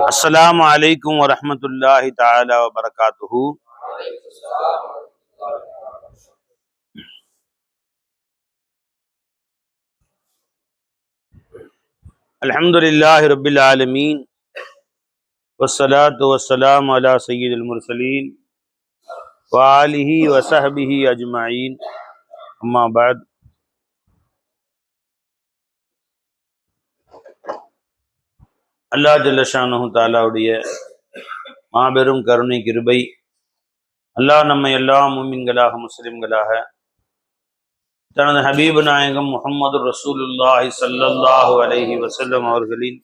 السلام عليكم ورحمة الله تعالى وبركاته. الحمد لله رب العالمين والصلاة والسلام على سيد المرسلين وآله وصحبه أجمعين. أما بعد. அல்லாஹ் ஜல்ல ஷானஹு தஆலாவுடைய மாபெரும் கருணை கிருபை, அல்லாஹ் நம்மை எல்லா முஃமின்களாக முஸ்லிம்களாக தனது ஹபீபு நாயகம் முஹம்மது ரசூலுல்லாஹி ஸல்லல்லாஹு அலைஹி வஸல்லம் அவர்களின்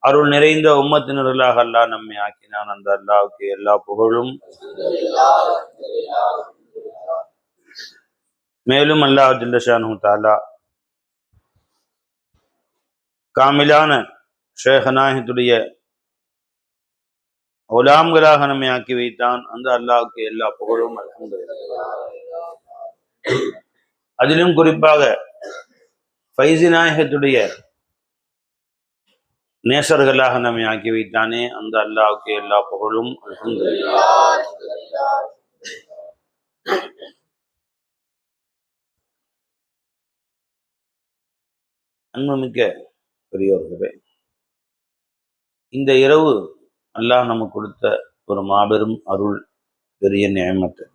அருள் நிறைந்த உம்மத்தினர்களாக அல்லாஹ் நம்மை ஆக்கினான். அந்த அல்லாஹ்வுக்கு எல்லா புகழும். மேலும் அல்லாஹ் ஜல்ல ஷானஹு தஆலா காமிலான ஷேഖനാஹித்துடைய குலாம்களாக நம்மை ஆக்கி வைத்தான். அந்த அல்லாஹ்வுக்கு எல்லா புகழும். அல்ஹம்துலில்லாஹ். அதிலும் குறிப்பாக ஃபைசி நாயகத்துடைய நேசர்களாக நம்மை ஆக்கி வைத்தானே, அந்த அல்லாஹ்வுக்கு எல்லா புகழும். அல்ஹம்துலில்லாஹ். அன்புமிக்க பெரியோர்களே, இந்த இரவு அல்லாஹ் நமக்கு கொடுத்த ஒரு மாபெரும் அருள், பெரிய நியமத்து.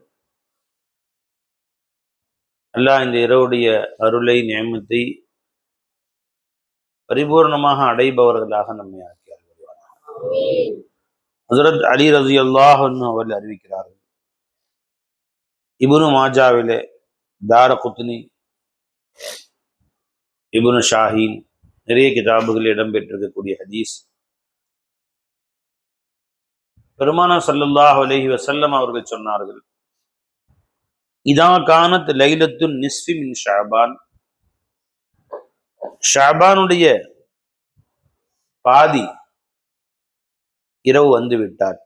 அல்லாஹ் இந்த இரவுடைய அருளை நியமத்தை பரிபூர்ணமாக அடைபவர்களாக நம்மை ஆக்கியார். ஹஜ்ரத் அலி ரலியல்லாஹு அன்ஹு அவர்கள் அறிவிக்கிறார்கள், இப்னு மாஜாவிலே, தாரகுத்னி, இப்னு ஷாஹீன் நிறைய கிதாபுகள் இடம்பெற்றிருக்கக்கூடிய ஹதீஸ். பெருமானார் ஸல்லல்லாஹு அலைஹி வஸல்லம் அவர்கள் சொன்னார்கள், இதா கானத் லைலத்துன் நிஸ்ஃபி மின் ஷஅபான், ஷஅபானுடைய பாதி இரவு வந்து விட்டார்,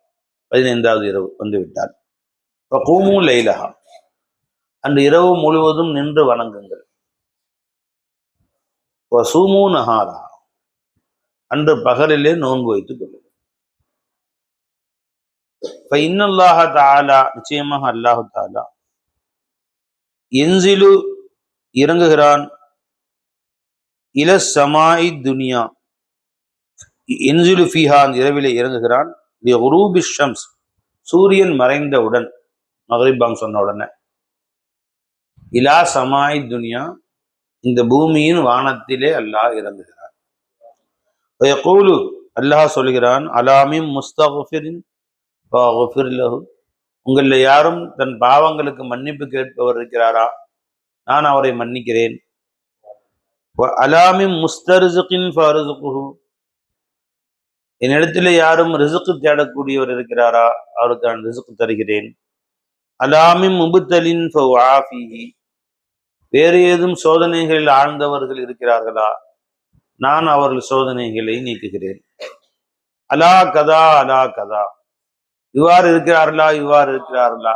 15வது இரவு வந்து விட்டார். ஃபகூமு லைலஹா, அந்த இரவு முழுவதும் நின்று வணங்குங்கள். வசூமு நஹாரா, அன்று பகலிலே நோன்பு வைத்துக் கொள்ளுங்கள். இன்னல்லாஹ தஆலா, நிச்சயமாக அல்லாஹு தஆலா, என்சிலு இறங்குகிறான், இல சமாஇ துனியா, என்சிலு ஃபீஹா, இரவிலே இறங்குகிறான், லிகுரூபி ஷம்ஸ், சூரியன் மறைந்தவுடன், மக்ரிப் சொன்ன உடனே, இலா சமாஇ துனியா, இந்த பூமியின் வானத்திலே அல்லாஹ் இறங்குகிறான். வயகூலு, அல்லாஹ் சொல்கிறான், அலாமின் முஸ்தக்ஃபிரின் ஃபஅக்ஃபிர் லஹு, உங்களில் யாரும் தன் பாவங்களுக்கு மன்னிப்பு கேட்பவர் இருக்கிறாரா, நான் அவரை மன்னிக்கிறேன். அலாமின் முஸ்தர்ஸிகின் ஃபஅர்ஸுகுஹு, என்னிடத்தில் யாரும் ரிஸ்க் தேடக்கூடியவர் இருக்கிறாரா, அவருக்கு நான் ரிஸ்க் தருகிறேன். அலாமின் முபுத்தலின் ஃபஆஃபிஹி, வேறு ஏதும் சோதனைகளில் ஆழ்ந்தவர்கள் இருக்கிறார்களா, நான் அவர்கள் சோதனைகளை நீக்குகிறேன். அலா கதா அலா கதா, இவ்வாறு இருக்கிறார்களா, இவ்வாறு இருக்கிறார்களா,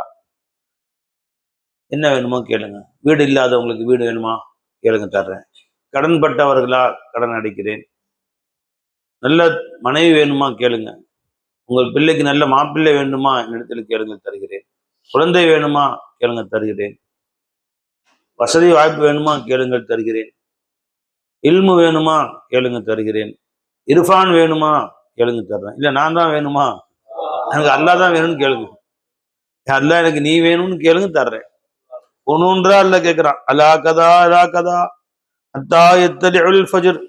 என்ன வேணுமோ கேளுங்க. வீடு இல்லாதவங்களுக்கு வீடு வேணுமா, கேளுங்க, தர்றேன். கடன்பட்டவர்களா, கடன் அடைக்கிறேன். நல்ல மனைவி வேணுமா, கேளுங்க. உங்கள் பிள்ளைக்கு நல்ல மாப்பிள்ளை வேண்டுமா, என்னிடத்தில் கேளுங்க, தருகிறேன். குழந்தை வேணுமா, கேளுங்க, தருகிறேன். வசதி வாய்ப்பு வேணுமா, கேளுங்கள், தருகிறேன். இல்மு வேணுமா, கேளுங்க, தருகிறேன். இர்ஃபான் வேணுமா, கேளுங்க, தர்றேன். இல்லை நான் தான் வேணுமா, எனக்கு அல்லாஹ் தான் வேணும்னு கேளுங்க. அல்லாஹ் எனக்கு நீ வேணும்னு கேளுங்க, தர்றேன். ஒன்றுன்றா அல்ல கேட்கிறான். அலா கதா அலா கதா ஹத்தா யத்லிஉல் ஃபஜ்ர்,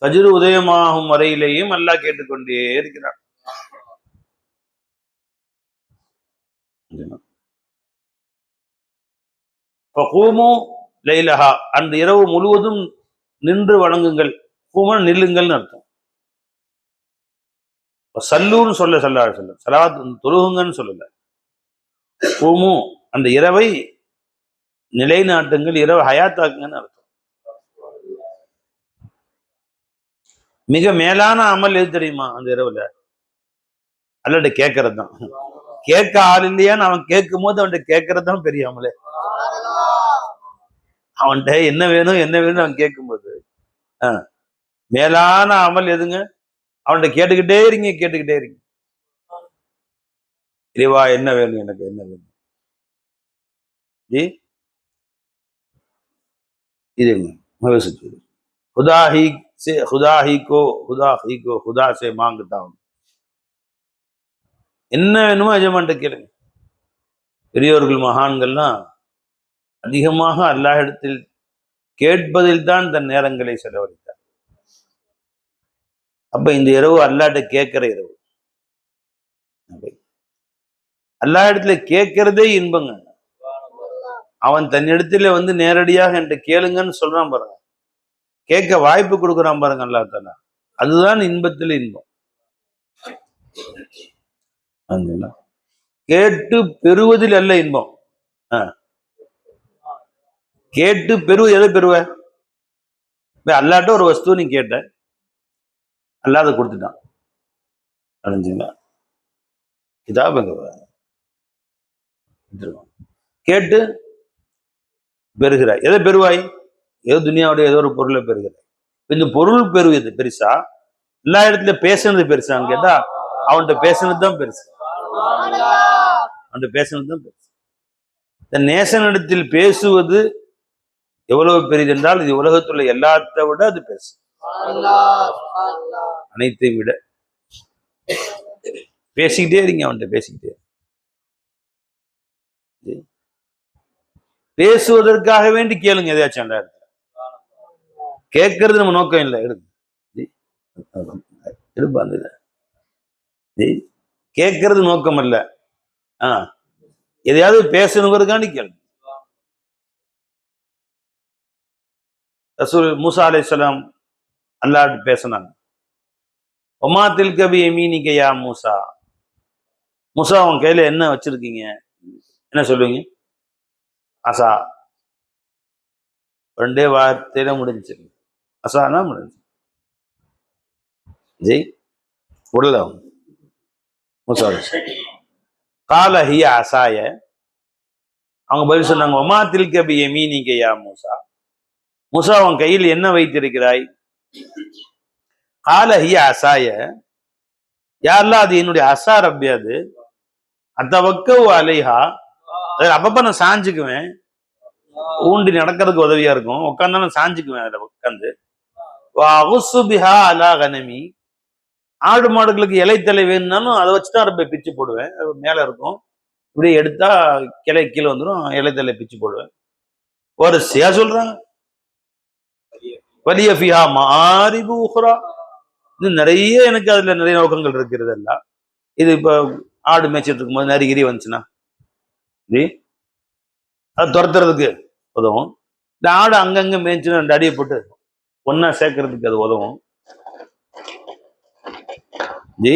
ஃபஜ்ர் உதயமாகும் வரையிலேயும் அல்லாஹ் கேட்டுக்கொண்டே இருக்கிறான். ஃபகூமு லைலஹா, அந்த இரவு முழுவதும் நின்று வணங்குங்கள். கூமன் நில்லுங்கள்னு அர்த்தம். சல்லூன்னு சொல்ல சலாத் தொழுகுங்கன்னு சொல்லல. கூமு, அந்த இரவை நிலைநாட்டுங்கள், இரவு ஹயாத்தாக்குங்கன்னு அர்த்தம். மிக மேலான அமல் எது தெரியுமா, அந்த இரவுல அல்லாஹ்ட்ட கேட்கறது தான். கேட்க ஆள் இல்லையான்னு அவன் கேட்கும் போது அவன்கிட்ட கேட்கறது தான் பெரிய அமலே. அவன்கிட்ட என்ன வேணும் என்ன வேணும் அவன் கேட்கும்போது மேலான அமல் எதுங்க? அவன்கிட்ட கேட்டுக்கிட்டே இருங்க. இறைவா என்ன வேணும், எனக்கு என்ன வேணும் ஜி, இதுங்க மகிழ்ச்சி. खुदा ही से खुदा से मांगता हूं. என்ன வேணுமோ எஜமான்ட்ட கேளுங்க. பெரியோர்கள் மகான்கள்லாம் அதிகமாக அல்லாஹ்விடத்தில் கேட்பதில் தான் தன் நேரங்களை செலவழித்தார். அப்ப இந்த இரவு அல்லாஹ்ட்ட கேட்கிற இரவு. அல்லாஹ்விடத்துல கேட்கிறதே இன்பங்க. அவன் தன்னிடத்துல வந்து நேரடியாக என்கிட்ட கேளுங்கன்னு சொல்றான் பாருங்க, கேட்க வாய்ப்பு கொடுக்குறான் பாருங்க அல்லாஹ் தஆலா. அதுதான் இன்பத்தில் இன்பம். கேட்டு பெறுவதில் அல்ல இன்பம். கேட்டு பெறுவது எதை பெறுவ? அல்லாட்ட ஒரு வஸ்து நீ கேட்ட, அல்லாத கொடுத்துட்டான். அடைஞ்சுங்களா? இதான் கேட்டு பெறுகிறாய். எதை பெறுவாய்? ஏதோ துனியாவுடைய ஏதோ ஒரு பொருளை பெறுகிறாய். இந்த பொருள் பெறுவது பெருசா, எல்லா இடத்துல பேசுனது பெருசான்னு கேட்டா அவன்கிட்ட பேசுனது தான் பெருசு. அவன்கிட்ட பேசுனது தான் பெருசு. இந்த நேசனிடத்தில் பேசுவது எவ்வளவு பெரிது என்றால், இது உலகத்துள்ள எல்லாத்தை விட அது பெருசு. அனைத்தையும் விட பேசிக்கிட்டே இருங்க அவன்கிட்ட, பேசிக்கிட்டே. பேசுவதற்காக வேண்டி கேளுங்க எதாச்சும். அந்த இடத்துல கேட்கறது நம்ம நோக்கம் இல்லை. கேட்கறது நோக்கம் அல்ல. எதையாவது பேசணுங்கிறதுக்காண்டி கேளுங்க. ரசூல் மூசா அலைஹிஸ்ஸலாம் அல்லாஹ் பேசினாங்க. ஒமா தில்க பி யமீனிக யா மூசா. மூசா உன் கையில என்ன வச்சிருக்கீங்க? என்ன சொல்லுவீங்க? அசா. ரெண்டே வார்த்தையில முடிஞ்சு. அசானா முடிஞ்சு. ஜெய் உடல மூசா கால ஹிய அசாய. அவங்க பதில் சொன்னாங்க, ஒமா தில்க பி யமீனிக யா மூசா. மூசா உன் கையில் என்ன வைத்திருக்கிறாய்? கால ஹிய அசாய. யாரெல்லாம் அது என்னுடைய அசா ரப்பி. அது அத்தவக்க அலைஹா. அப்பப்ப நான் சாஞ்சுக்குவேன், ஊண்டி நடக்கிறதுக்கு உதவியா இருக்கும். உட்காந்தா நான் சாஞ்சுக்குவேன் அதுல உட்காந்து. அலா கனமி. ஆடு மாடுகளுக்கு இலைத்தலை வேணும்னாலும் அதை வச்சுதான் ரொம்ப பிச்சு போடுவேன். மேல இருக்கும், இப்படி எடுத்தா கிளை கீழே வந்துடும், இலைத்தலை பிச்சு போடுவேன். ஒரு சியா சொல்றாங்க, வலிய ஃபிஹா மாரிபு உஹ்ரா. இது நிறைய, எனக்கு அதுல நிறைய நோக்கங்கள் இருக்கிறது எல்லாம். இது இப்ப ஆடு மேய்ச்சிட்டு இருக்கும்போது நரிகிரி வந்துச்சுன்னா அது துரத்துறதுக்கு உதவும். இந்த ஆடு அங்கங்க மேய்ச்சுன்னா 2 அடியை போட்டு ஒன்னா சேர்க்கறதுக்கு அது உதவும். ஜி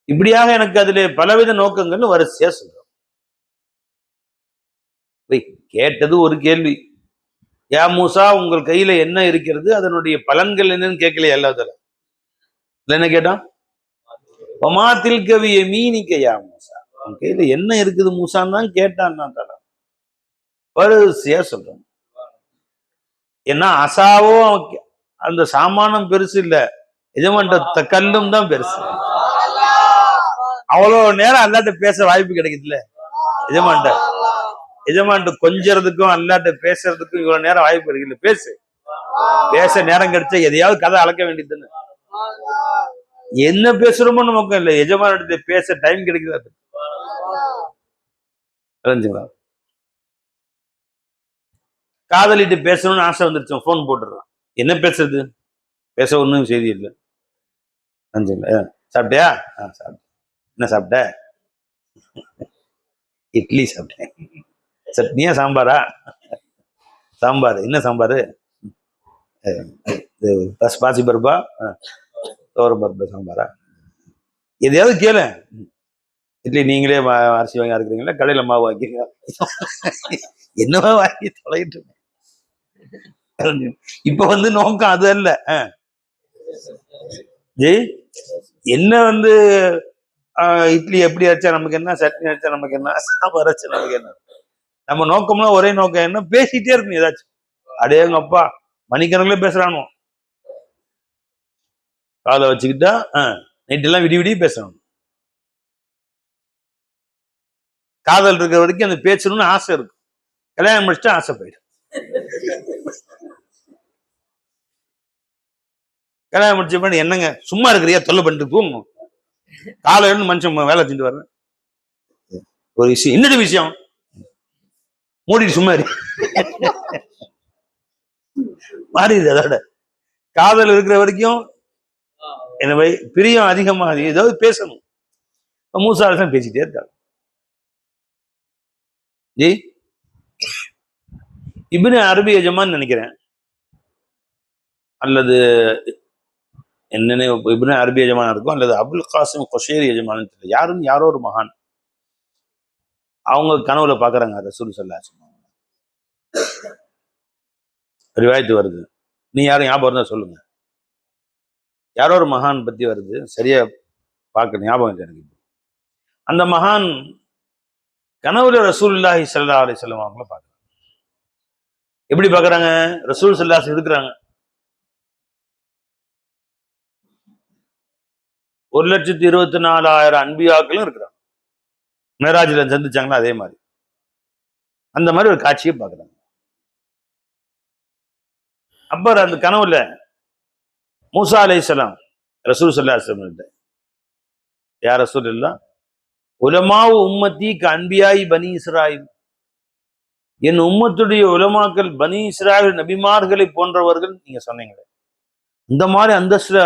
இப்படியாக எனக்கு அதுல பலவித நோக்கங்கள்னு வரிசையா சொல்றோம். கேட்டது ஒரு கேள்வி, யா மூசா உங்கள் கையில என்ன இருக்கிறது, அதனுடைய பலன்கள் என்னன்னு கேட்கலையா? எல்லாத்துல என்ன கேட்டான்? ஒமாத்தில் கவிய மீனிக்க யா மூசா. உன் கையில என்ன இருக்குது மூசான்னு தான் கேட்டான். நான் தர வரிசையா சொல்றேன். ஏன்னா அசாவோ அந்த சாமானம் பெருசு இல்ல, எஜமான்ட்ட கல்லும் தான் பெருசு. அவ்வளவு நேரம் அல்லாட்ட பேச வாய்ப்பு கிடைக்குதுல்ல. எஜமான்ட்ட கொஞ்சறதுக்கும் அல்லாட்ட பேசுறதுக்கும் இவ்வளவு நேரம் வாய்ப்பு கிடைக்கல. பேச நேரம் கிடைச்சா எதையாவது கதை அளக்க வேண்டியதுன்னு. என்ன பேசுறோமோ நமக்கும் இல்லை, எஜமானிடத்தை பேச டைம் கிடைக்குது. காதலிட்டு பேசணும்னு ஆசை வந்துருச்சோம், போன் போட்டுடுறான். என்ன பேசுறது? பேச ஒன்றும் செய்தி இல்லை. சாப்பிட்டியா? சாப்பிட்டேன். என்ன சாப்பிட்ட? இட்லி சாப்பிட்டேன். சட்னியா சாம்பாரா? சாம்பார். என்ன சாம்பார்? பாசி பருப்பா, தோர பருப்பு சாம்பாரா? எதையாவது கேளு. இட்லி நீங்களே அரிசி வாங்கி அரைக்கிறீங்களா, கடையில மாவு வாங்கிக்கிறீங்க? என்னவா வாங்கி தொலைகிட்டு இருக்கேன். இப்ப வந்து நோக்கம் அது அல்ல. என்ன இட்லி எப்படி அரைச்சா நமக்கு என்ன, சட்னி அரைச்சா நமக்கு என்ன, சாம்பார் அரைச்சா நமக்கு என்ன? நம்ம நோக்கம்னா ஒரே நோக்கம் என்ன, பேசிட்டே இருக்கணும் ஏதாச்சும். அடேங்கப்பா மணிக்கணக்கில் பேசுறானோ, காலை வச்சுக்கிட்டா நைட்டெல்லாம் விடி விடி பேசுறானோ. காதல் இருக்கிற வரைக்கும் அந்த பேசணும்னு ஆசை இருக்கும். கல்யாணம் முடிச்சுட்டு ஆசை போயிடும். கல்யாணம் முடிச்ச பண்ணி என்னங்க சும்மா இருக்கிறியா, தொல்லை பண்ணிட்டு போகணும். காலையில மனுஷன் வேலை செஞ்சுட்டு வர்றேன். ஒரு விஷயம், என்னது விஷயம், மூடிட்டு சும்மா இரு. மாறிடுது. அதோட காதல் இருக்கிற வரைக்கும் எனவே பிரியம் அதிகமா ஏதாவது பேசணும். மூசா அலைஹிஸ்ஸலாம் பேசிட்டே இருக்காங்க. ஜி இப்னு அரபி எஜமான்னு நினைக்கிறேன், அல்லது என்னன்னு இப்னு அரபி எஜமானா இருக்கும், அல்லது அபுல் காசிம் கொஷேரி எஜமானு தெரியல. யாருன்னு யாரோ ஒரு மகான் அவங்க கனவுல பாக்குறாங்க ரசூல் ஸல்லல்லாஹு அலைஹி வஸல்லம். ரிவாயத்து வருது, நீ யாரும் ஞாபகம் இருந்தா சொல்லுங்க. யாரோ ஒரு மகான் பத்தி வருது, சரியா பார்க்க ஞாபகம் இல்லை எனக்கு. அந்த மகான் கனவுல ரசூலுல்லாஹி ஸல்லல்லாஹு அலைஹி வஸல்லம் அவங்கள பார்க்கறாங்க. எப்படி பார்க்கறாங்க? ரசூல் ஸல்லல்லாஹு அலைஹி வஸல்லம் இருக்கிறாங்க. 1,24,000 அன்பியாக்களும் இருக்கிறாங்க. மேராஜில சந்திச்சாங்களா அதே மாதிரி, அந்த மாதிரி ஒரு காட்சியை பார்க்கறாங்க. அப்ப அந்த கனவுல மூசா அலைஹிஸ்ஸலாம் ரசூல் ஸல்லல்லாஹு அலைஹி வஸல்லம், யா ரசூலல்லாஹ், உலமாவு உம்மத்தி கன்பியாய் பனி இஸ்ராயில், என் உம்மத்துடைய உலமாக்கள் பனி இஸ்ராயில் நபிமார்களை போன்றவர்கள் நீங்க சொன்னீங்களே, இந்த மாதிரி அந்தஸ்துல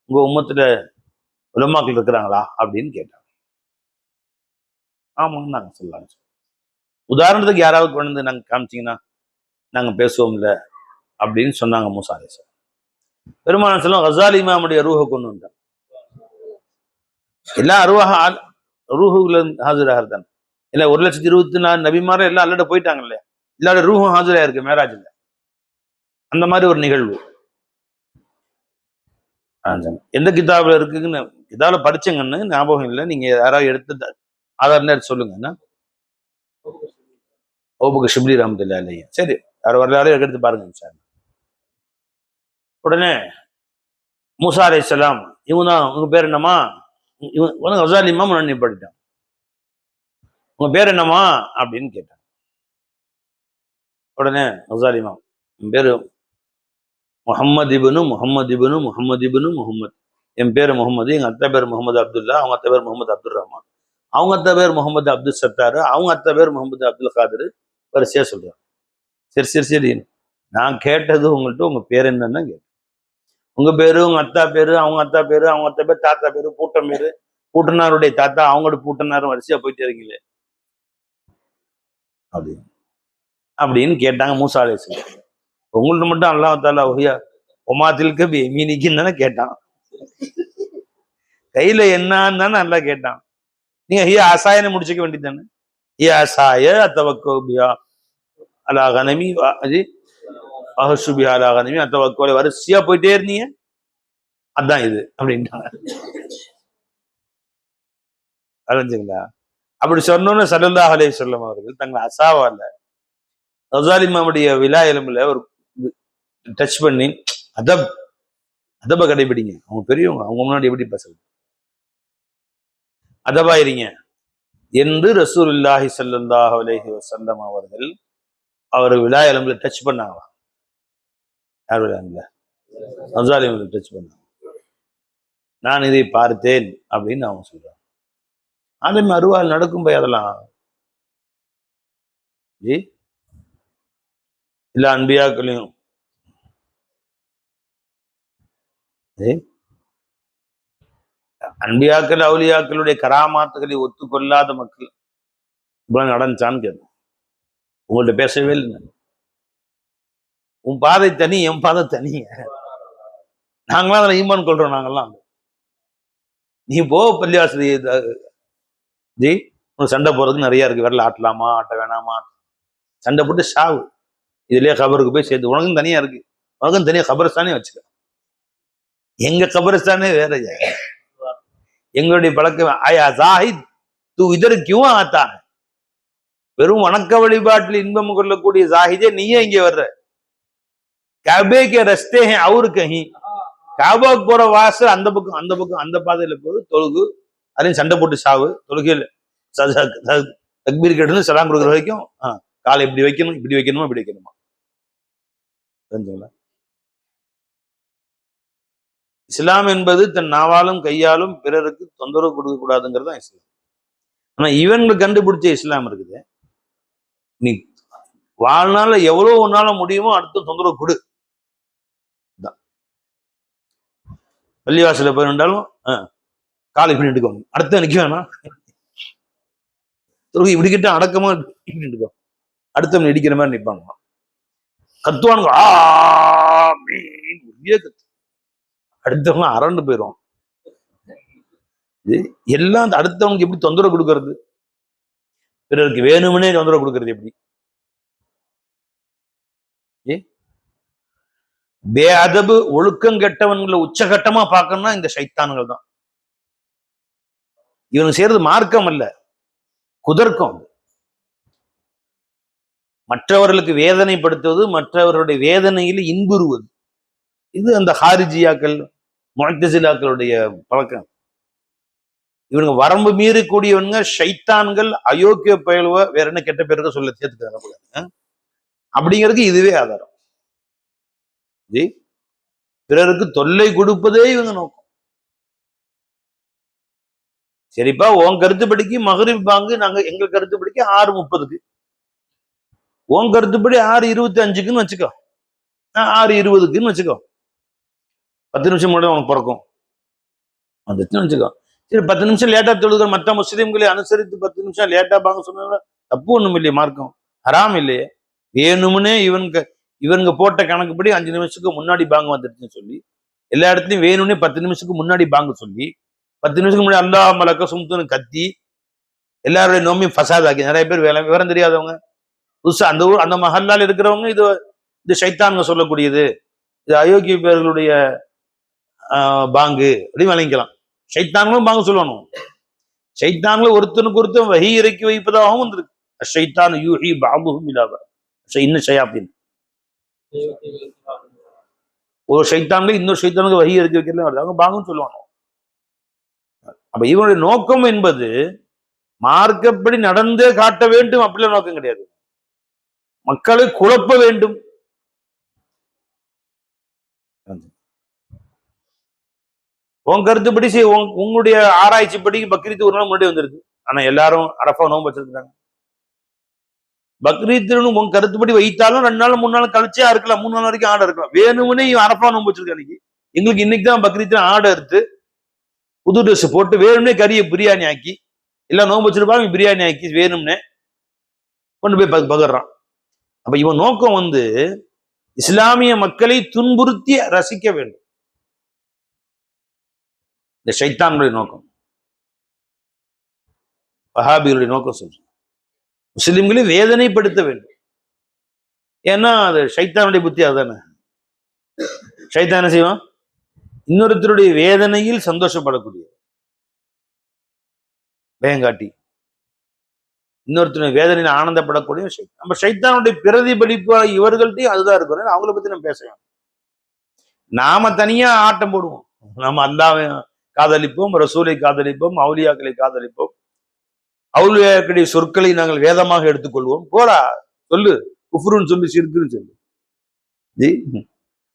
உங்க உம்மத்துல உலமாக்கள் இருக்கிறாங்களா அப்படின்னு கேட்டாங்க. ஆமான்னு நாங்க சொல்லலாம். உதாரணத்துக்கு யாராவது கொண்டு வந்து நாங்க காமிச்சிங்கன்னா நாங்க பேசுவோம்ல அப்படின்னு சொன்னாங்க மூசா அலைஹிஸ்ஸலாம். பெருமானார் ஸல்லல்லாஹு அலைஹி வஸல்லம் கஸாலி இமாமுடைய ரூஹை கொண்டு வந்தாங்க. எல்லா ரூஹுல ஹாஜராக இல்ல 1,24,000 நபிமாரும் எல்லாம் அல்லாட போயிட்டாங்க இல்லையா, எல்லாரோட ரூஹும் ஹாஜரா இருக்கு மேராஜ்ல. அந்த மாதிரி ஒரு நிகழ்வு எந்த கிதாபுல இருக்குன்னு கிதாபுல படிச்சங்கன்னு ஞாபகம் இல்லை, நீங்க யாராவது எடுத்து ஆதாரம் சொல்லுங்க. ஓபுக்கு ஷிப்லி ரஹ்மத்துல்லாஹி அலைஹி, சரி யார் வரலாறு எடுத்து பாருங்க சார். உடனே மூசா அலைஹிஸ்ஸலாம், இவங்க தான், உங்க பேர் என்னம்மா, இவன் கஸாலி இமாம் நிப்பாட்டிட்டான், உங்க பேர் என்னம்மா அப்படின்னு கேட்டான். உடனே கஸாலி இமாம், என் பேரு முஹம்மது இப்னு முஹம்மது இப்னு முஹம்மது இப்னு முஹம்மது, என் பேர் முகமது, எங்க அத்தை பேர் முகமது அப்துல்லா, அவங்க அத்தை பேர் முகமது அப்துல் ரஹ்மான், அவங்க அத்தை பேர் முகமது அப்துல் சத்தார், அவங்க அத்தை பேர் முகமது அப்துல் காதிர், வரிசையா சொல்றாங்க. சரி சரி சரி, நான் கேட்டது உங்கள்கிட்ட உங்க பேர் என்னன்னு கேட்டேன். உங்க பேரு, உங்க அத்தா பேரு, அவங்க அத்தா பேரு, அவங்க அத்தா பேர், தாத்தா பேரு, பூட்டம் பேரு, பூட்டனாருடைய தாத்தா, அவங்களோட பூட்டனாரும் வரிசையா போயிட்டே இருக்கீங்களே அப்படின்னு கேட்டாங்க மூசா அலைஹிஸ்ஸலாம். உங்கள்ட்ட மட்டும் அல்லாஹ் தஆலா வஹியா ஒமாத்தில்க பி யமீனிக்கின்னு தானே கேட்டான், கையில என்னன்னு தானே நல்லா கேட்டான். நீங்க ஹியா அசாயனை முடிச்சுக்க வேண்டியது தானே, ஹியா அசாய அத்தவக்கோ பிஹா அலா கனமி அஹஷு பிஹா அலா கனமி அத்தவக்கோ, வரிசையா போயிட்டே இருந்தீங்க, அதான் இது அப்படின்ட்டாங்க. அறிஞ்சுங்களா? அப்படி சொன்னோன்னு ஸல்லல்லாஹு அலைஹி வஸல்லம் அவர்கள் தங்களை அசாவால கஸாலி இமாமுடைய விலா எலும்புல ஒரு டச் பண்ணி, அதப கடைபிடிங்க, அவங்க பெரியவங்க, அவங்க முன்னாடி எப்படி பேசுறது, அதபாயிருங்க என்று ரசூலுல்லாஹி ஸல்லல்லாஹு அலைஹி வஸல்லம் அவர்கள் அவர் விலா எலும்புல டச் பண்ணாங்களாம். யார் விலாங்கல? கஸாலி இமாமுல டச் பண்ணாங்க. நான் இதை பார்த்தேன் அப்படின்னு அவங்க சொல்றாங்க. ஆளும் அருவாள் நடக்கும் போய் அதெல்லாம் ஜி இல்ல அன்பியாக்களையும் அன்பியாக்கள் அவுலியாக்களுடைய கராமாத்துகளை ஒத்துக்கொள்ளாத மக்கள் இவ்வளவு நடந்துச்சான்னு கேட்கும். உங்கள்ட்ட பேசவே இல்லை. உன் பாதை தனி, என் பாதை தனி, நாங்களாம் அதில் ஈமான் கொள்றோம். நாங்கெல்லாம் நீ போ பள்ளிவாசல் ஜி, உனக்கு சண்டை போறதுக்கு நிறைய இருக்கு, விரல ஆட்டலாமா ஆட்ட வேணாமா, சண்டை போட்டு சாவு, இதுலயே கபருக்கு போய் சேர்த்து, உனக்கும் தனியா இருக்கு, உனக்கும் தனியா கபரஸ்தானே வச்சுக்க. எங்க கபரஸ்தானே வேற, எங்களுடைய பழக்கம் ஆயா ஜாஹித் தூ இதற்கும் ஆத்தா, வெறும் வணக்க வழிபாட்டில் இன்பம் கொள்ளக்கூடிய ஜாஹிதே நீயே இங்கே வர்ற, கபே கே ரஸ்தே ஹே அவுர் கஹி, காபாவுக்கு போற வாசல் அந்த பக்கம் அந்த பக்கம் அந்த பாதையில போகுது, தொழுகு, அதையும் சண்டை போட்டு சாவு, தொழுகையில தக்பீர் கேட்டு சலாம் கொடுக்குற வரைக்கும் காலை இப்படி வைக்கணும், இப்படி வைக்கணுமா, இப்படி வைக்கணுமா. தெரிஞ்சுங்களா? இஸ்லாம் என்பது தன் நாவாலும் கையாலும் பிறருக்கு தொந்தரவு கொடுக்க கூடாதுங்கிறது தான் இஸ்லாம். ஆனா இவங்களுக்கு கண்டுபிடிச்ச இஸ்லாம் இருக்குது, நீ வாழ்நாள் எவ்வளவு ஒன்னால முடியுமோ அடுத்த தொந்தரவு கொடு. பள்ளிவாசல போய் நின்றாலும் காலை இப்படி நின்றுக்கோங்க, அடுத்த நிக்க வேணாம், இப்படி கிட்ட அடக்கமா இப்படி நின்றுக்கோ, அடுத்தவன் இடிக்கிற மாதிரி நிற்பாங்க, கத்துவானுங்க ஒரே கத்து, அடுத்தவங்க அரண்டு போயிடும். எல்லாம் அடுத்தவனுக்கு எப்படி தொந்தரவு கொடுக்கறது, பிறருக்கு வேணும்னே தொந்தரவு கொடுக்கறது எப்படி? பேஅதபு ஒழுக்கம் கெட்டவன்களை உச்சகட்டமா பார்க்கணும்னா இந்த சைத்தான்கள் தான். இவனுக்கு செய்யறது மார்க்கம் அல்ல, குதர்க்கம். மற்றவர்களுக்கு வேதனைப்படுத்துவது, மற்றவர்களுடைய வேதனையில் இன்புறுவது, இது அந்த ஹாரிஜியாக்கள் முஅ்தஸிலாக்களுடைய பழக்கம். இவனுங்க வரம்பு மீறக்கூடியவனுங்க, ஷைத்தான்கள், அயோக்கிய பயலுவ, வேற என்ன கெட்ட பேருக்கு சொல்ல சேர்த்துக்க அப்படிங்கிறதுக்கு இதுவே ஆதாரம். பிறருக்கு தொல்லை கொடுப்பதே இவங்க நோக்கம். சரிப்பா, உன் கருத்துப்படிக்கு மகரிப் பாங்கு நாங்க எங்க கருத்துப்படிக்கு 6:30, உன் கருத்துப்படி 6:25 வச்சுக்கோ, 6:20 வச்சுக்கோ, 10 நிமிஷம் முன்னாடி உனக்கு பிறக்கும் வந்துச்சுன்னு வச்சுக்கோ. சரி, 10 நிமிஷம் லேட்டா தொழுகிற மற்ற முஸ்லீம்களை அனுசரித்து 10 நிமிஷம் லேட்டா பாங்க சொன்னா தப்பு ஒண்ணும் இல்லையே, மார்க்கம் ஹராம் இல்லையே. வேணும்னே இவங்க போட்ட கணக்குப்படி 5 நிமிஷத்துக்கு முன்னாடி பாங்க வந்துருச்சுன்னு சொல்லி எல்லா இடத்துலயும் வேணும்னே 10 நிமிஷத்துக்கு முன்னாடி பாங்க சொல்லி 10 நிமிஷத்துக்கு முன்னாடி அல்லா மலக்க சும்துன்னு கத்தி எல்லாருடைய நோமையும் ஃபசாதாக்கி, நிறைய பேர் விவரம் தெரியாதவங்க புதுசா அந்த மஹல்லால இருக்கிறவங்க இது ஷைத்தான்ங்க சொல்லக்கூடியது, இது அயோக்கிய பேர்களுடைய பாங்கு அப்படின்னு வழங்கிக்கலாம். ஷைத்தான்களும் பாங்கு சொல்லணும். ஷைத்தான்களும் ஒருத்தனுக்கு ஒருத்தன் வஹி இறக்கி வைப்பதாகவும் வந்திருக்கு. ஷைத்தான் யூஹி பாபுஹும் இலா பாப், இன்னும் ஷயாத்தீன், ஒரு ஷைத்தான்கள் இன்னொரு ஷைத்தானுக்கு வஹி இறக்கி வைக்கிறதுல வருது, அவங்க பாங்குன்னு சொல்லுவாங்க. அப்ப இவனுடைய நோக்கம் என்பது மார்க்கப்படி நடந்தே காட்ட வேண்டும் அப்படிலாம் நோக்கம் கிடையாது, மக்களை குழப்ப வேண்டும். உன் கருத்துப்படி உங்களுடைய ஆராய்ச்சிப்படி பக்ரீத் ஒரு நாள் முன்னாடி வந்திருக்கு, ஆனா எல்லாரும் அரஃபா நோன்பு வச்சிருக்காங்க. பக்ரீத் உன் கருத்துப்படி வைத்தாலும் 2 நாள் 3 நாள் கழிச்சே இருக்கலாம், 3 நாள் வரைக்கும் ஆடை இருக்கலாம். வேணும்னே அரஃபா நோன்பு வச்சிருக்க அன்னைக்கு, எங்களுக்கு இன்னைக்கு தான் பக்ரீத் ஆடை எடுத்து புது ட்ரெஸ் போட்டு வேணும்னே கறியை பிரியாணி ஆக்கி, எல்லாம் நோன்பு வச்சிருப்பாங்க, பிரியாணி ஆக்கி வேணும்னே கொண்டு போய் பகர்றான். அப்ப இவன் நோக்கம் இஸ்லாமிய மக்களை துன்புறுத்தி ரசிக்க வேண்டும், இந்த ஷைத்தானுடைய நோக்கம். வஹாபிகளுடைய நோக்கம் சொல்றேன், முஸ்லிம்களை வேதனைப்படுத்த வேண்டும். ஏன்னா அது ஷைத்தானுடைய புத்தி அதுதானே. ஷைத்தான் என்ன செய்வான், இன்னொருத்தருடைய வேதனையில் சந்தோஷப்படக்கூடிய, பயங்காட்டி இன்னொருத்தருடைய வேதனையில் ஆனந்தப்படக்கூடிய ஷைத்தான். நம்ம ஷைத்தானுடைய பிரதிபலிப்பு இவர்கள்ட்டையும் அதுதான் இருக்கிறோம். அவங்கள பத்தி நம்ம பேச வேண்டாம். நாம தனியா ஆட்டம் போடுவோம், நம்ம அல்லாஹ்வை காதலிப்போம், ரசூலை காதலிப்போம், அவுலியாக்களை காதலிப்போம், அவுலியாக்களுடைய சொற்களை நாங்கள் வேதமாக எடுத்துக்கொள்வோம். போடா சொல்லு, குஃப்ருன்னு சொல்லு, ஷிர்க்குன்னு சொல்லு. जी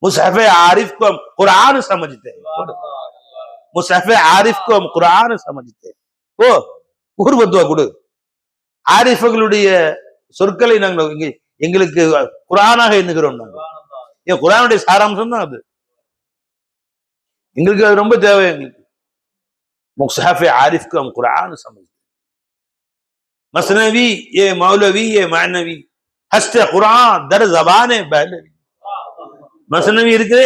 मुसहफ़े आरिफ को हम कुरान समझते हैं, मुसहफ़े आरिफ को हम कुरान समझते हैं. ஓ ஊர்வத்துவா கொடு, ஆரிஃபர்களுடைய சொற்களை நாங்கள் எங்களுக்கு குரானாக எண்ணுகிறோம். நாங்கள் குரானுடைய சாராம்சம் தான் அது, எங்களுக்கு அது ரொம்ப தேவை. எங்களுக்கு मुसहफ़े आरिफ को हम कुरान समझते, मसनवी ये मौलवी ये मानवी हस्ते कुरान दर जबान बहलवी. மசனவி இருக்கு,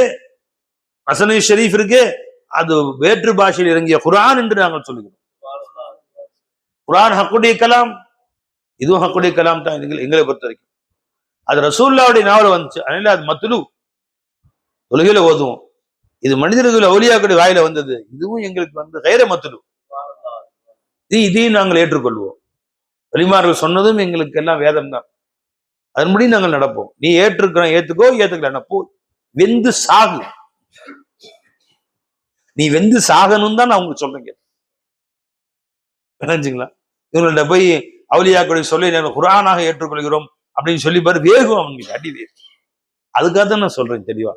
மசனவி ஷெரீஃப் இருக்கு, அது வேற்று பாஷையில் இறங்கிய குரான் என்று நாங்கள் சொல்லுகிறோம். குரான் ஹக்குடைய கலாம், இதுவும் ஹக்குடைய கலாம் தான் எங்களை பொறுத்த வரைக்கும். அது ரசூலுல்லாஹ்வுடைய நாவல் வந்துச்சு, அதனால அது மத்லூ, தொழுகையில ஓதுவோம். இது மனிதர்கள் அவுலியாக்களுடைய வாயில வந்தது, இதுவும் எங்களுக்கு கைர மத்லூ, இதையும் நாங்கள் ஏற்றுக்கொள்வோம். வலிமார்கள் சொன்னதும் எங்களுக்கு எல்லாம் வேதம் தான், அதன்படி நாங்கள் நடப்போம். நீ ஏற்றுக்கிறோம் ஏத்துக்கோ, ஏத்துக்கல போ, வெந்து சாகு, நீ வெந்து சாகணும் தான் நான் உங்களுக்கு சொல்றேங்க. நினைச்சுங்களா? இவங்கள்ட்ட போய் அவுலியாக்களை சொல்லி குர்ஆனாக ஏற்றுக்கொள்கிறோம் அப்படின்னு சொல்லி பாரு, வேகும் அவங்களுக்கு அடி வேகும். அதுக்காக தான் நான் சொல்றேன் தெளிவா.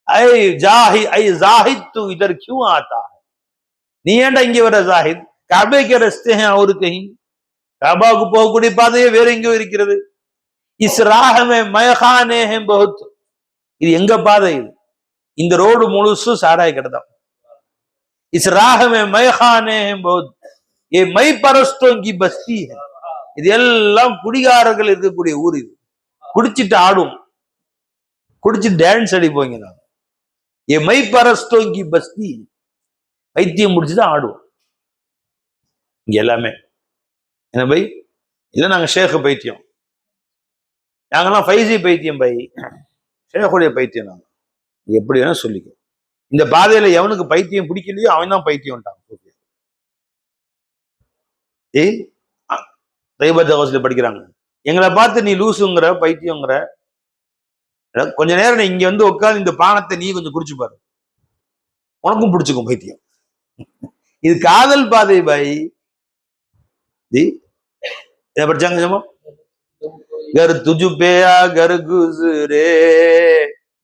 ஐ ஜாஹி ஐ ஜாஹித் து இதர் கியூ ஆதா, நீ ஏன்டா இங்க வர ஜாஹித், காபே கே ரஸ்தே ஹை और कहीं, காபாவுக்கு போகக்கூடிய பாதையே வேற எங்கேயோ இருக்கிறது. இஸ் ராஹ் மே மயகானே ஹை बहुत, இது எங்க பாதை, இது இந்த ரோடு முழுசு சாராய கடை தான். இஸ் ராஹ் மே மயகானே ஹை बहुत, ये மை பரஸ்தோं की बस्ती है, இது எல்லாம் குடிகாரர்கள் இருக்கக்கூடிய ஊர். இது குடிச்சிட்டு ஆடும், குடிச்சு டான்ஸ் அடிப்போங்க. நான் ஏ மை பரஸ்தோं की बस्ती, பைத்தியம் முடிச்சுதான் ஆடுவோம் இங்க எல்லாமே. என்ன பை, இல்ல நாங்க ஷேக் பைத்தியம், நாங்கெல்லாம் ஃபைசி பைத்தியம் பை, ஷேக்குடைய பைத்தியம் நாங்க. எப்படி வேணா சொல்லிக்க. இந்த பாதையில எவனுக்கு பைத்தியம் பிடிக்கலையோ அவன் தான் பைத்தியம். ஏய் தைபத் படிக்கிறாங்க, எங்களை பார்த்து நீ லூசுங்கிற பைத்தியங்கிற, கொஞ்ச நேரம் நீ இங்க வந்து உட்காந்து இந்த பானத்தை நீ கொஞ்சம் குடிச்சு பாரு, உனக்கும் பிடிச்சுக்கும் பைத்தியம். இது காதல் பாதை பாய். படிச்சாங்க, घर तुझ पे अगर गुजरे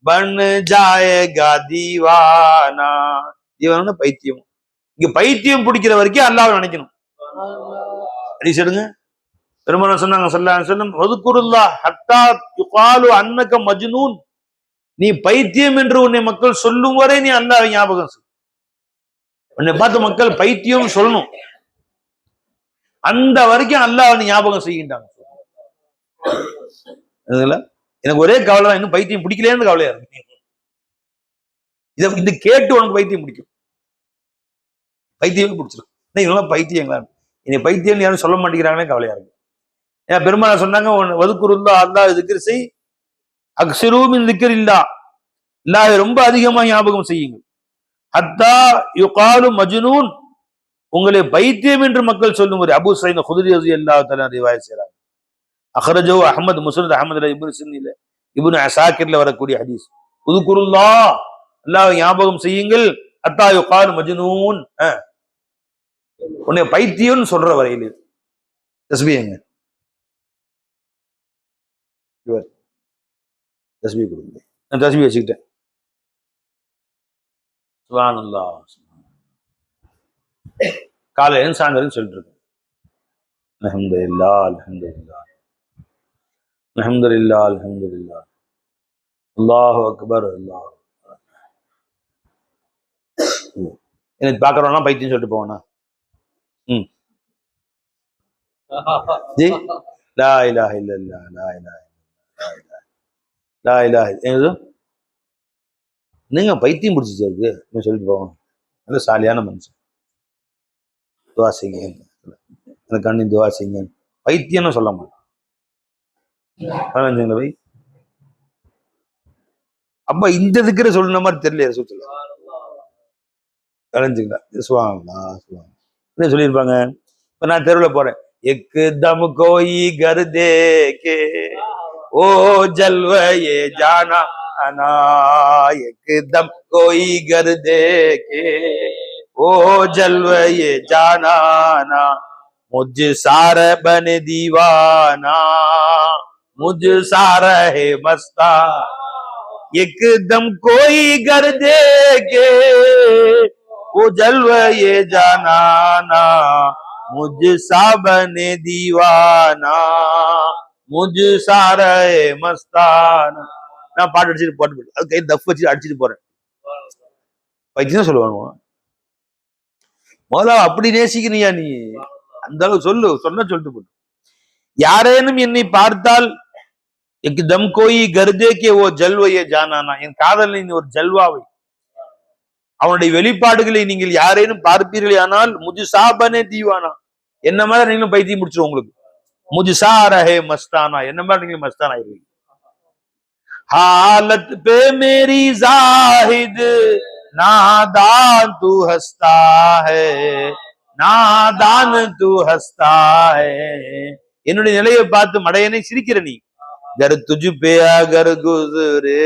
बन जाएगा दीवाना, தீவானா பைத்தியம். இங்க பைத்தியம் பிடிக்கிற வரைக்கும் அல்லாஹ்வை நினைக்கணும். அப்படி சொல்லுங்க. பெருமானார் சொன்னாங்க ஸல்லல்லாஹு அலைஹி வஸல்லம், வதுகுருல்லாஹ் ஹத்தா யுகாலு அன்னக மஜ்னூன், நீ பைத்தியம் என்று உன்னை மக்கள் சொல்லும் வரை நீ அல்லாஹ்வை ஞாபகம் செய். உன்னை பார்த்து மக்கள் பைத்தியம் சொல்லணும், அந்த வரைக்கும் அல்லாஹ்வை ஞாபகம் செய்கின்றாங்க. எனக்கு ஒரே கவலை தான், இன்னும் பைத்தியம் பிடிக்கலன்னு கவலையா இருக்கு. இதை கேட்டு உனக்கு பைத்தியம் பிடிக்கும், பைத்தியமே பிடிச்சிருக்கு. இதெல்லாம் பைத்தியங்களா, இனி பைத்தியம் யாரும் சொல்ல மாட்டேங்கிறாங்களே கவலையா இருக்கு. ஏன் பெருமானார் சொன்னாங்க, வதுகுருல்லாஹ் அல்லாஹ் திக்ர் செய், அக்ஸிரு மின் திக்ரில்லாஹ், அல்லாஹ்வை ரொம்ப அதிகமா ஞாபகம் செய்யுங்கள். ஹத்தா யுகாலு மஜ்னூன், உங்களை பைத்தியம் என்று மக்கள் சொல்லும் ஒரு அபூ ஸஈத் குத்ரி ரலியல்லாஹு தஆலா ரிவாயத் செய்றாங்க. அக்ரஜோ அஹ்மத் முஸ்னத் அஹ்மதுல இப்னு சின்னில இப்னு அஸாக்கிர்ல வரக்கூடிய ஹதீஸ். உதுகுருல்லாஹ், அல்லாஹ்வை ஞாபகம் செய்யுங்கள், ஹத்தா யுகாலு மஜ்னூன், உன்னை பைத்தியம் சொல்ற வரையில். தஸ்பீஹ்ங்க, இவர் தஸ்பீஹ் கொடுங்க. நான் தஸ்பீஹ் வச்சுக்கிட்டேன். சுப்ஹானல்லாஹ், காலையில சாயந்தரம் சொல்லிட்டு இருக்கேன். அல்ஹம்துலில்லாஹ் அல்ஹம்துலில்லாஹ் அல்ஹம்துலில்லாஹ் அல்ஹம்துலில்லாஹ், அல்லாஹு அக்பர் அல்லாஹ். எனக்கு பாக்குறோம்னா பைத்தியம் சொல்லிட்டு போவானா? ஜி லா இலாஹ இல்லல்லாஹ் லா இலாஹ இல்லல்லாஹ் லா இலாஹ இல்லல்லாஹ். நீங்க பைத்தியம் பிடிச்சிச்சு இருக்கு சொல்லிட்டு போவோம். நல்ல சாலியான மனுஷன், துவா செய்யுங்க, எனக்கு கண்ணி துவா செய்யுங்க, பைத்தியம்னு சொல்ல மாட்டேன். பை அப்ப இந்த இருக்கிற சொல்லுன மாதிரி தெரியல சுத்துல கலைஞ்சுங்களா சொல்லியிருப்பாங்க. இப்ப நான் தெருவில் போறேன், எக்கு தம் கோயி கர் தேகே ஓ ஜல்வயே ஜானா அனா, எக்கு தம் கோயி கர் தேகே ओ जलवे जाना ना, मुझ सार बन दीवाना, मुझ सारा है मस्ता, एकदम कोई घर दे के वो जलवे जाना ना, मुझ सा बने दीवाना, मुझ सारा है मस्ताना. நான் பாட்டு அடிச்சுட்டு போட்டு அது கை தப்பு வச்சு அடிச்சுட்டு போறேன், பைத்தியம் சொல்லுவாங்க. முதல்ல அப்படி நேசிக்கிறியா நீ? அந்த அளவு சொல்லு, சொன்ன சொல்லிட்டு போட்டு. யாரேனும் என்னை பார்த்தால் एकदम कोई गर्दे के वो जलवे जाना, என் காதலின் ஒரு ஜல்வாவை, அவனுடைய வெளிப்பாடுகளை நீங்கள் யாரேனும் பார்ப்பீர்களே ஆனால் முஜு சாபனே தீவானா, என்ன மாதிரி நீங்களும் பைத்தியம் முடிச்சிடும். உங்களுக்கு முஜு சாரஹே மஸ்தானா, என்ன மாதிரி நீங்களும் மஸ்தானா ஆயிருவீங்க. हालत पे मेरी जाहिद नादान तू हंसता है, नादान तू हंसता है, என்னுடைய நிலையை பார்த்து மடையனை சிரிக்கிற நீ. घर तुझ पे अगर गुजरे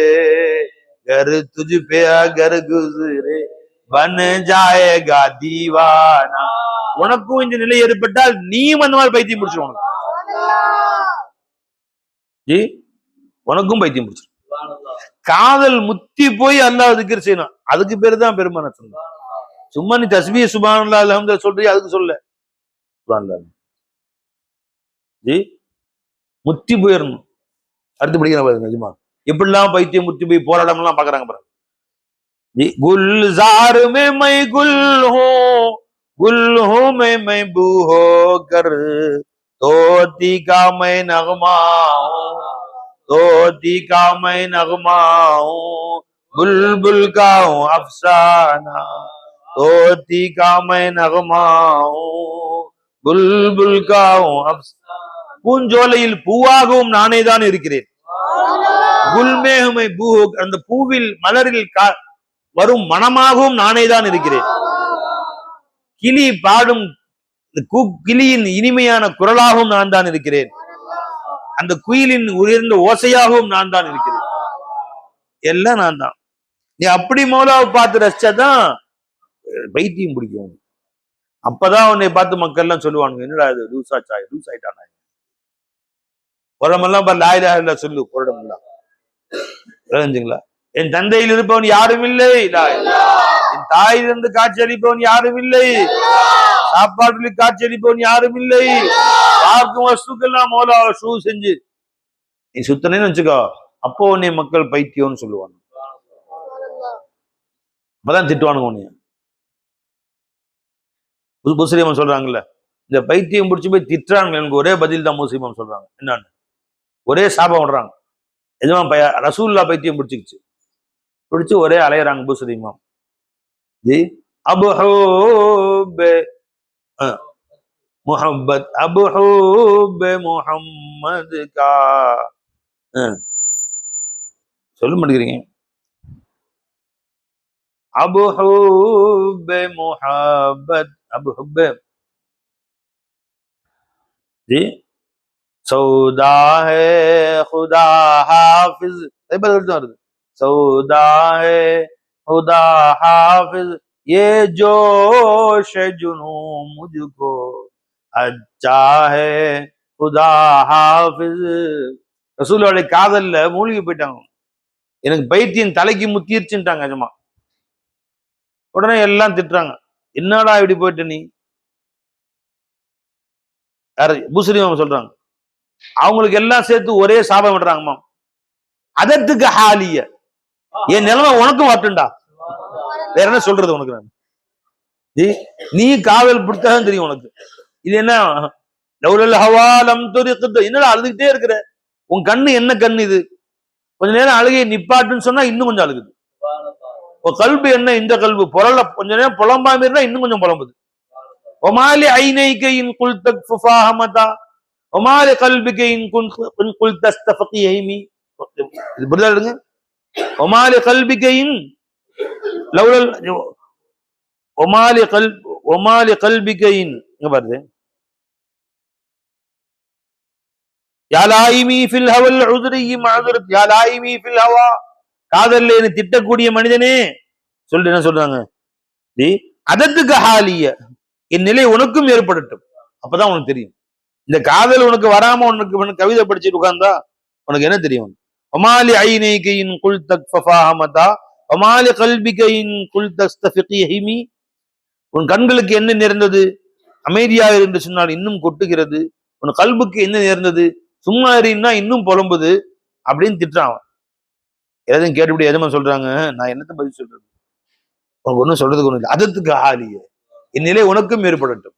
घर तुझ पे अगर गुजरे बन जाएगा दीवाना. உனக்கும் இந்த நிலை ஏற்பட்டால் நீயும் அந்த மாதிரி பைத்தியம் பிடிச்சிடும். ஜி உனக்கும் பைத்தியம் பிடிச்சிடும். காதல் முத்தி போய் அல்லாஹ் திக்ர் செய்யணும். அதுக்கு பேரு தான் பெருமான சொன்ன. சும்மா நீ தஸ்பீஹ் சுப்ஹானல்லாஹ் அல்ஹம்துலில்லாஹ் சொல்றியா, அதுக்கு சொல்ல. சுப்ஹானல்லாஹ் ஜி முத்தி போயிடணும். அடுத்து படிக்கிற பாருங்க நிஜமா எப்படிலாம் பைத்தியம் முத்தி போய் போராட்டம் எல்லாம் பாக்குறாங்க பாருங்க. जी गुलजार में मैं गुल हूँ मैं बू हो कर तोती का मैं नगमा हूँ, तोती का मैं नगमा हूँ, बुलबुल का हूँ अफसाना, तोती का मैं नगमा हूँ, बुलबुल का हूँ अफसाना. பூஞ்சோலையில் பூவாகவும் நானே தான் இருக்கிறேன். குல்மேகுமை பூ, அந்த பூவில் மலரில் வரும் மனமாகவும் நானே தான் இருக்கிறேன். கிளி பாடும் கிளியின் இனிமையான குரலாகவும் நான் தான் இருக்கிறேன். அந்த குயிலின் உயர்ந்த ஓசையாகவும் நான் தான் இருக்கிறேன். எல்லாம் நான் தான். நீ அப்படி மௌலாவை பார்த்து ரசிச்சாதான் பைத்தியம் பிடிக்கும். அப்பதான் உன்னை பார்த்து மக்கள் எல்லாம் சொல்லுவாங்க, என்னடா இது லூஸ் ஆயிட்டானா. புறமெல்லாம் லா இலாஹ இல்லல்லாஹ் சொல்லு, புறமெல்லாம் புரிஞ்சுங்களா. என் தந்தையில் இருப்பவன் யாரும் இல்லை, என் தாயிலிருந்து காட்சி அளிப்பவன் யாரும் இல்லை, சாப்பாட்டில் காட்சி அளிப்பவன் யாரும் இல்லை, பார்க்கும் வஸ்துக்கெல்லாம் மௌலா ஷூ செஞ்சு நீ சுத்தனேன்னு வச்சுக்கோ, அப்போ உன்னை மக்கள் பைத்தியம்னு சொல்லுவாங்க. அப்பதான் திட்டுவானுங்க உன்னைய. முஸ்லிம் சொல்றாங்கல்ல, இந்த பைத்தியம் பிடிச்சி போய் திட்டுறாங்க, எனக்கு ஒரே பதில் தான் முஸ்லிம் சொல்றாங்க. என்னன்னு ஒரே சாபம் விடுறாங்க. எஜமா ரசூலுல்லாஹ் பைத்தியம் பிடிச்சிக்கிச்சு, பிடிச்சு ஒரே அலையறாங்க பூசரிமா. ஜி அபு முஹப்பத் அபு முஹம்மது கா சொல்ல மாட்டேங்கிறீங்க. அபு முஹப்பத் அபு ஜி सौदा है खुदा हाफिज, வருது सौदा है खुदा हाफिज ये जोश जुनू मुझको अच्छा है खुदा हाफिज. ரசூலுல்லாஹ்வுடைய காதல்ல மூழ்கி போயிட்டாங்க. எனக்கு பைத்தியம் தலைக்கு முத்திருச்சுட்டாங்க நிஜமா. உடனே எல்லாம் திட்டுறாங்க, என்னடா இப்படி போயிட்ட நீ. யாரு பூசரிமா சொல்றாங்க. அவங்களுக்கு எல்லாம் சேர்த்து ஒரே சாபம் விடுறாங்கம்மா. அதற்கு ஹாலிய, என் நிலைமை உனக்கும் வரட்டும்டா, வேற என்ன சொல்றது உனக்கு. நான் நீ காதல் பிடித்தான் தெரியும் உனக்கு. இது என்ன என்னடா அழுதுகிட்டே இருக்கிற, உன் கண்ணு என்ன கண்ணு இது, கொஞ்ச நேரம் அழுகையை நிப்பாட்டுன்னு சொன்னா இன்னும் கொஞ்சம் அழுகுது. உன் கல்வி என்ன இந்த கல்வி புரள கொஞ்ச நேரம் புலம்பாம இருந்தா இன்னும் கொஞ்சம் புலம்புது. ஒமாலி ஐநைகையின் குல் தக் ஃபுஃபாஹமதா ஒமாலி கல்பிகை இன் குல் தஸ்தஃபகி ஹைமி. இது புரியுதுங்க. ஒமாலி கல்பிகையின் லவ்லல் ஒமாலி கல்பிகையின் இங்க பாருங்க. யா லாயிமி ஃபில் ஹவல் உத்ரி மஅதுரத் யா லாயிமி ஃபில் ஹவா. காதல்ல என்ன திட்டக்கூடிய மனிதனே சொல்லிட்டு என்ன சொல்றாங்க, அதத்துக்கு ஹாலிய, என் நிலை உனக்கும் ஏற்படட்டும், அப்பதான் உனக்கு தெரியும். இந்த காதல் உனக்கு வராம உனக்கு கவிதை படிச்சுட்டு உட்கார்ந்தா உனக்கு என்ன தெரியும். ஒமாலி ஐனைகையின் குல் தக் ஃபஃபாஹமதா ஒமாலி கல்பிகையின் குல் தஸ்தஃபிகி ஹிமி. உன் கண்களுக்கு என்ன நேர்ந்தது, அமைதியாக என்று சொன்னால் இன்னும் கொட்டுகிறது. உன் கல்புக்கு என்ன நேர்ந்தது, சும்மா இருந்தா இன்னும் புலம்புது அப்படின்னு திட்டுறான். எதுவும் கேட்டுப்படி எதுமா சொல்றாங்க, நான் என்னத்தை பதில் சொல்றது, உனக்கு ஒன்றும் சொல்றதுக்கு ஒண்ணு இல்லை. அதத்துக்கு ஆலிய, என் நிலை உனக்கும் ஏற்படட்டும்.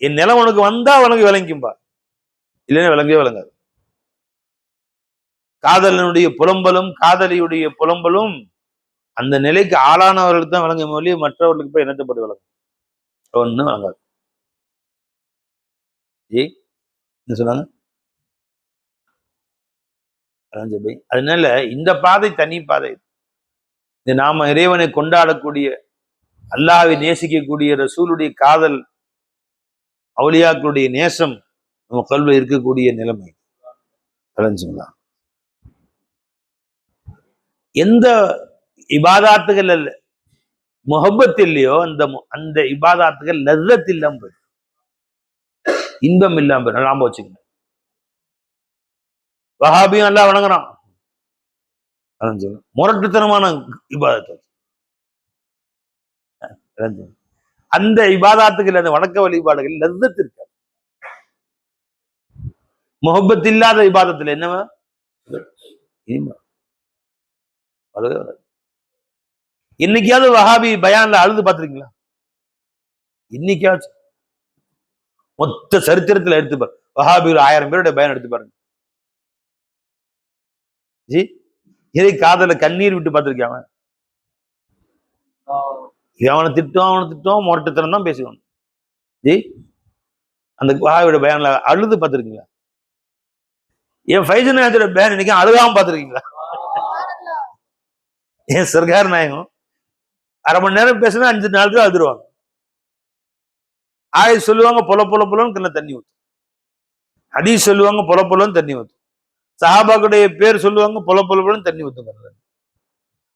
என் நிலம் உனக்கு வந்தா உனக்கு விளங்கும்பா, இல்லைன்னா விளங்கவே விளங்காது. காதலனுடைய புலம்பலும் காதலியுடைய புலம்பலும் அந்த நிலைக்கு ஆளானவர்களுக்கு தான் விளங்கும் மொழி, மற்றவர்களுக்கு போய் இனத்தைப்பட்டு விளங்கும் ஒன்னும் விளங்காது. என்ன சொன்னாங்க. அதனால இந்த பாதை தனி பாதை. இந்த நாம இறைவனை கொண்டாடக்கூடிய, அல்லாஹ்வை நேசிக்கக்கூடிய ரசூலுடைய காதல், அவுலியாக்களுடைய நேசம் நம்ம கல்வியில் இருக்கக்கூடிய நிலைமை. விளைஞ்சுங்களா. எந்த இபாதாத்துகள் முஹப்பத் இல்லையோ அந்த இபாதாத்துகள் லzzத் இல்லாம போயிடும், இன்பம் இல்லாம போயிடும். ஞாபகம் வச்சுக்கோங்க. வஹாபியும் எல்லாம் வணங்குறான், முரட்டுத்தனமான இபாதத்து. அந்த இபாதாத்துகள், அந்த வணக்க வழிபாடுகள் லzzத் இருக்காது. முஹப்பத் இல்லாத இபாதத்துல என்னவா இன்னைக்காவது வஹாபி பயான்ல அழுது பார்த்திருக்கீங்களா? இன்னைக்காச்சும் மொத்த சரித்திரத்துல எடுத்து பாரு, வஹாபி 1000 பேருடைய பயான் எடுத்து பாருங்க. ஜி இதை காதல கண்ணீர் விட்டு பார்த்திருக்காங்க. அவனை திட்டம் முரட்டுத்தனம் தான் பேசுவான். ஜி அந்த வஹாபியோட பயான்ல அழுது பார்த்திருக்கீங்களா? என் ஃபைசனாஜோட பயான் இன்னைக்கு அழுகாம பார்த்திருக்கீங்களா? என் சர்கார் நாயகம் 1/2 மணி நேரம் பேசினா 5 நாள் தான் அழுதுருவாங்க. ஆய் சொல்லுவாங்க பொல பொல பொலன்னு கண்ண தண்ணி ஊத்தும். ஹதீஸ் சொல்லுவாங்க பொல பொலன்னு தண்ணி ஊத்தும். சஹாபாக்குடைய பேர் சொல்லுவாங்க பொல பொல பொலன்னு தண்ணி ஊத்தும்.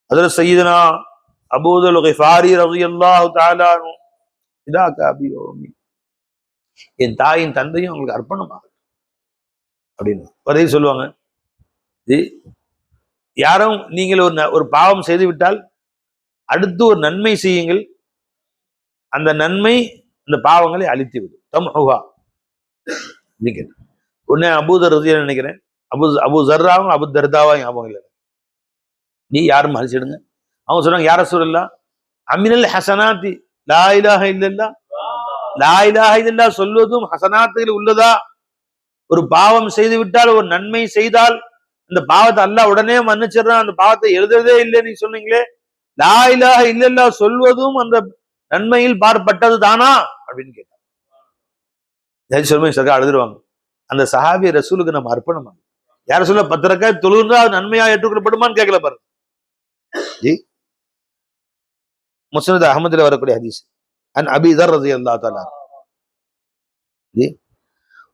அதுல சையதுனா அபூதுல் கிஃபாரி ரலியல்லாஹு தஆலா அன்ஹு இதாக்க அபி வ உம்மி, என் தாயின் தந்தையும் உங்களுக்கு அர்ப்பணமாகும் அப்படின்னு வரையும் சொல்லுவாங்க. யாரும் நீங்கள் ஒரு பாவம் செய்து விட்டால் அடுத்து ஒரு நன்மை செய்யுங்கள், அந்த நன்மை அந்த பாவங்களை அழித்து விடும். தம்ஹுஹா உடனே அபூதர் ரலியல்லாஹு நினைக்கிறேன், அபு ஜர்ராவும் அபு தர்தாவும் அவங்க நீ யாரும் அழிச்சிடுங்க. அவங்க சொல்றாங்க யா ரசூலல்லாஹ் அமினல் ஹஸனாத்தி லா இலாஹ இல்லல்லாஹ், லா இலாஹ இல்லல்லாஹ் சொல்வதும் ஹஸனாத்துகள் உள்ளதா? ஒரு பாவம் செய்து விட்டால் ஒரு நன்மை செய்தால் அந்த பாவத்தை அல்லாஹ் உடனே மன்னிச்சிடறான், அந்த பாவத்தை எழுதுறதே இல்லை நீ சொன்னீங்களே, லா இலாஹ இல்லல்லாஹ் சொல்வதும் அந்த நன்மையில் பார்ப்பட்டது தானா அப்படின்னு கேட்டாங்க. சொல்லுங்க அழுதுருவாங்க. அந்த சஹாபி ரசூலுக்கு நம்ம அர்ப்பணமா யார சொல்ல 10 ரக்காத் தொழுந்தா அது நன்மையா ஏற்றுக்கொள்ளப்படுமான்னு கேட்கல பாருங்க. ஜி முஸ்னத் அஹ்மதுல வரக்கூடிய ஹதீஸ் அன் அபீ தர் ரலியல்லாஹு தஆலா ஜி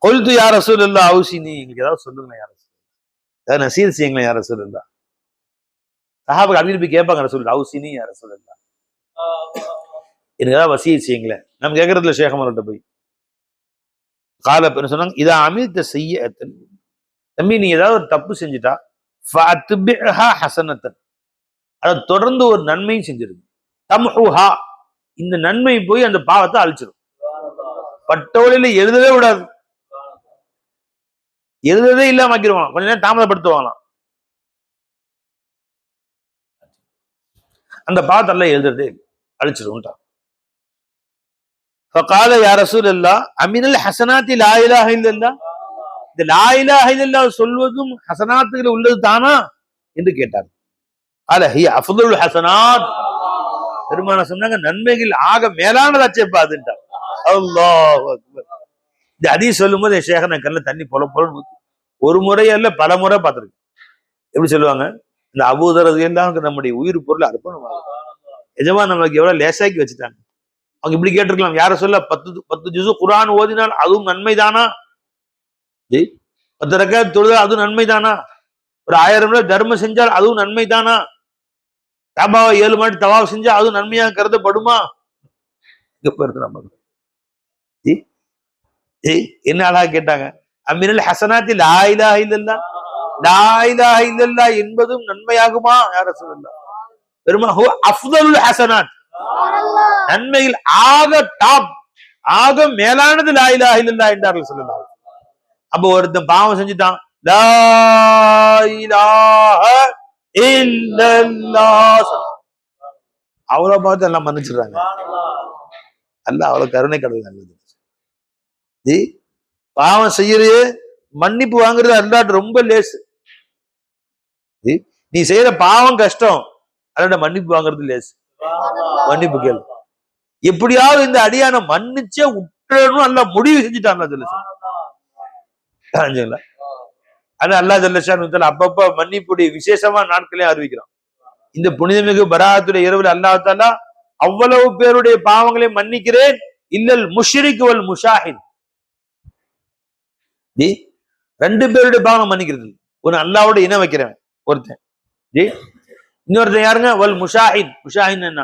குல்து யா ரசூலல்லாஹ் அவுசினி, எங்களுக்கு ஏதாவது சொல்லுங்க யா ரசூலல்லாஹ், ஏதாவது நசீர் செய்யுங்களேன் யா ரசூலல்லாஹ். சஹாபாக்கள் அமீர் போய் கேட்பாங்க ரசூலுல்லாஹ் அவுசினி யா ரசூலல்லாஹ், எனக்கு ஏதாவது வசியத் செய்யுங்களேன். நம்ம கேட்கறதுல ஷேக் அமர்கிட்ட போய் கால சொன்னாங்க இதா அமீர்த்த செய்யத்தன், தம்பி நீ ஏதாவது ஒரு தப்பு செஞ்சுட்டா ஃபஅத்பிஹா ஹஸனத்தன், அதை தொடர்ந்து ஒரு நன்மையும் செஞ்சிருக்கு. தம்ஹுஹா இந்த நன்மை போய் அந்த பாவத்தை அழிச்சிடும். பட்டோலில எழுதவே விடாது, எழுதவே இல்லாம ஆக்கிடுவாங்க, கொஞ்ச நேரம் தாமதப்படுத்துவாங்களாம். அந்த பாவத்தை எல்லாம் எழுதுறதே அழிச்சிடும். فقال يا رسول الله امن الحسنات لا اله الا الله, இந்த லா இலாஹ இல்லல்லாஹ் சொல்வதும் ஹசனாத்துகள் உள்ளது தானா என்று கேட்டார். அல ஹிய அஃதலுல் ஹசனாத், பெருமான சொன்னாங்க நன்மைகள் ஆக மேலானதாச்சேப்பா அதுன்றார். அல்லாஹு அக்பர். இந்த ஹதீஸ் சொல்லும்போது என் ஷேக நான் கண்ணில் தண்ணி பொல பொலன்னு ஊத்தி ஒரு முறை அல்ல பல முறை பார்த்துருக்கேன். எப்படி சொல்லுவாங்க, இந்த அபூதர் ரலியல்லாஹு நம்முடைய உயிர் பொருள் அர்ப்பணமாகும். எஜமா நமக்கு எவ்வளவு லேசாக்கி வச்சுட்டாங்க. அவங்க இப்படி கேட்டிருக்கலாம், யார சொல்ல 10 ஜுஸு குர்ஆன் ஓதினால் அதுவும் நன்மைதானா? 10 ரக்காத் தொழுதால் அதுவும் நன்மைதானா? ஒரு 1000 ரூபாய் தர்மம் செஞ்சால் அதுவும் நன்மைதானா? காபாவை 7 மாடி தவாஃப் செஞ்சா அதுவும் நன்மையா கருதப்படுமா? என்ன அழகா கேட்டாங்க. அமினல் ஹஸனாத்தி லா இலாஹ இல்லல்லாஹ், லா இலாஹ இல்லல்லாஹ் என்பதும் நன்மையாகுமா யா ரசூலல்லாஹ்? பெருமாள் ஹுவ அஃதலுல் ஹஸனாத், நன்மையில் ஆக டாப் ஆக மேலானது லா இலாஹ இல்லல்லாஹ் என்றார்கள் ஸல்லல்லாஹு அலைஹி வஸல்லம். அப்ப ஒருத்தன் பாவம் செஞ்சுட்டான், லா இலாஹ இல்லல்லாஹ், அவ்வளவு பார்த்து எல்லாம் மன்னிச்சிடுறாங்க. அல்லாஹ் அவ்வளவு கருணை கடவுள். நல்லது. பாவம் செய்யறது மன்னிப்பு வாங்குறது அல்லாஹ் ரொம்ப லேசு. நீ செய்யற பாவம் கஷ்டம், அதோட மன்னிப்பு வாங்குறது லேசு. மன்னிப்பு கேளு. எப்படியாவது இந்த அடியான மன்னிச்சே விட்டுறணும் அல்ல முடிவு செஞ்சுட்டான். ஆனா அல்லாஹ் ஜல்லஷான் அப்பப்ப மன்னிப்புடைய விசேஷமா நாட்களையும் அறிவிக்கிறான். இந்த புனிதமிகு பராத்துடைய இரவுல அல்லாஹ் தஆலா அவ்வளவு பேருடைய பாவங்களை மன்னிக்கிறேன், இல்லல் முஷ்ரிக் வல் முஷாஹித், 2 பேருடைய பாவம் மன்னிக்கிறது. ஒன்னு அல்லாஹ்வோட இணை வைக்கிறவன் ஒருத்தன், இன்னொருத்தன் யாருங்க? வல் முஷாஹித். முஷாஹித் என்ன?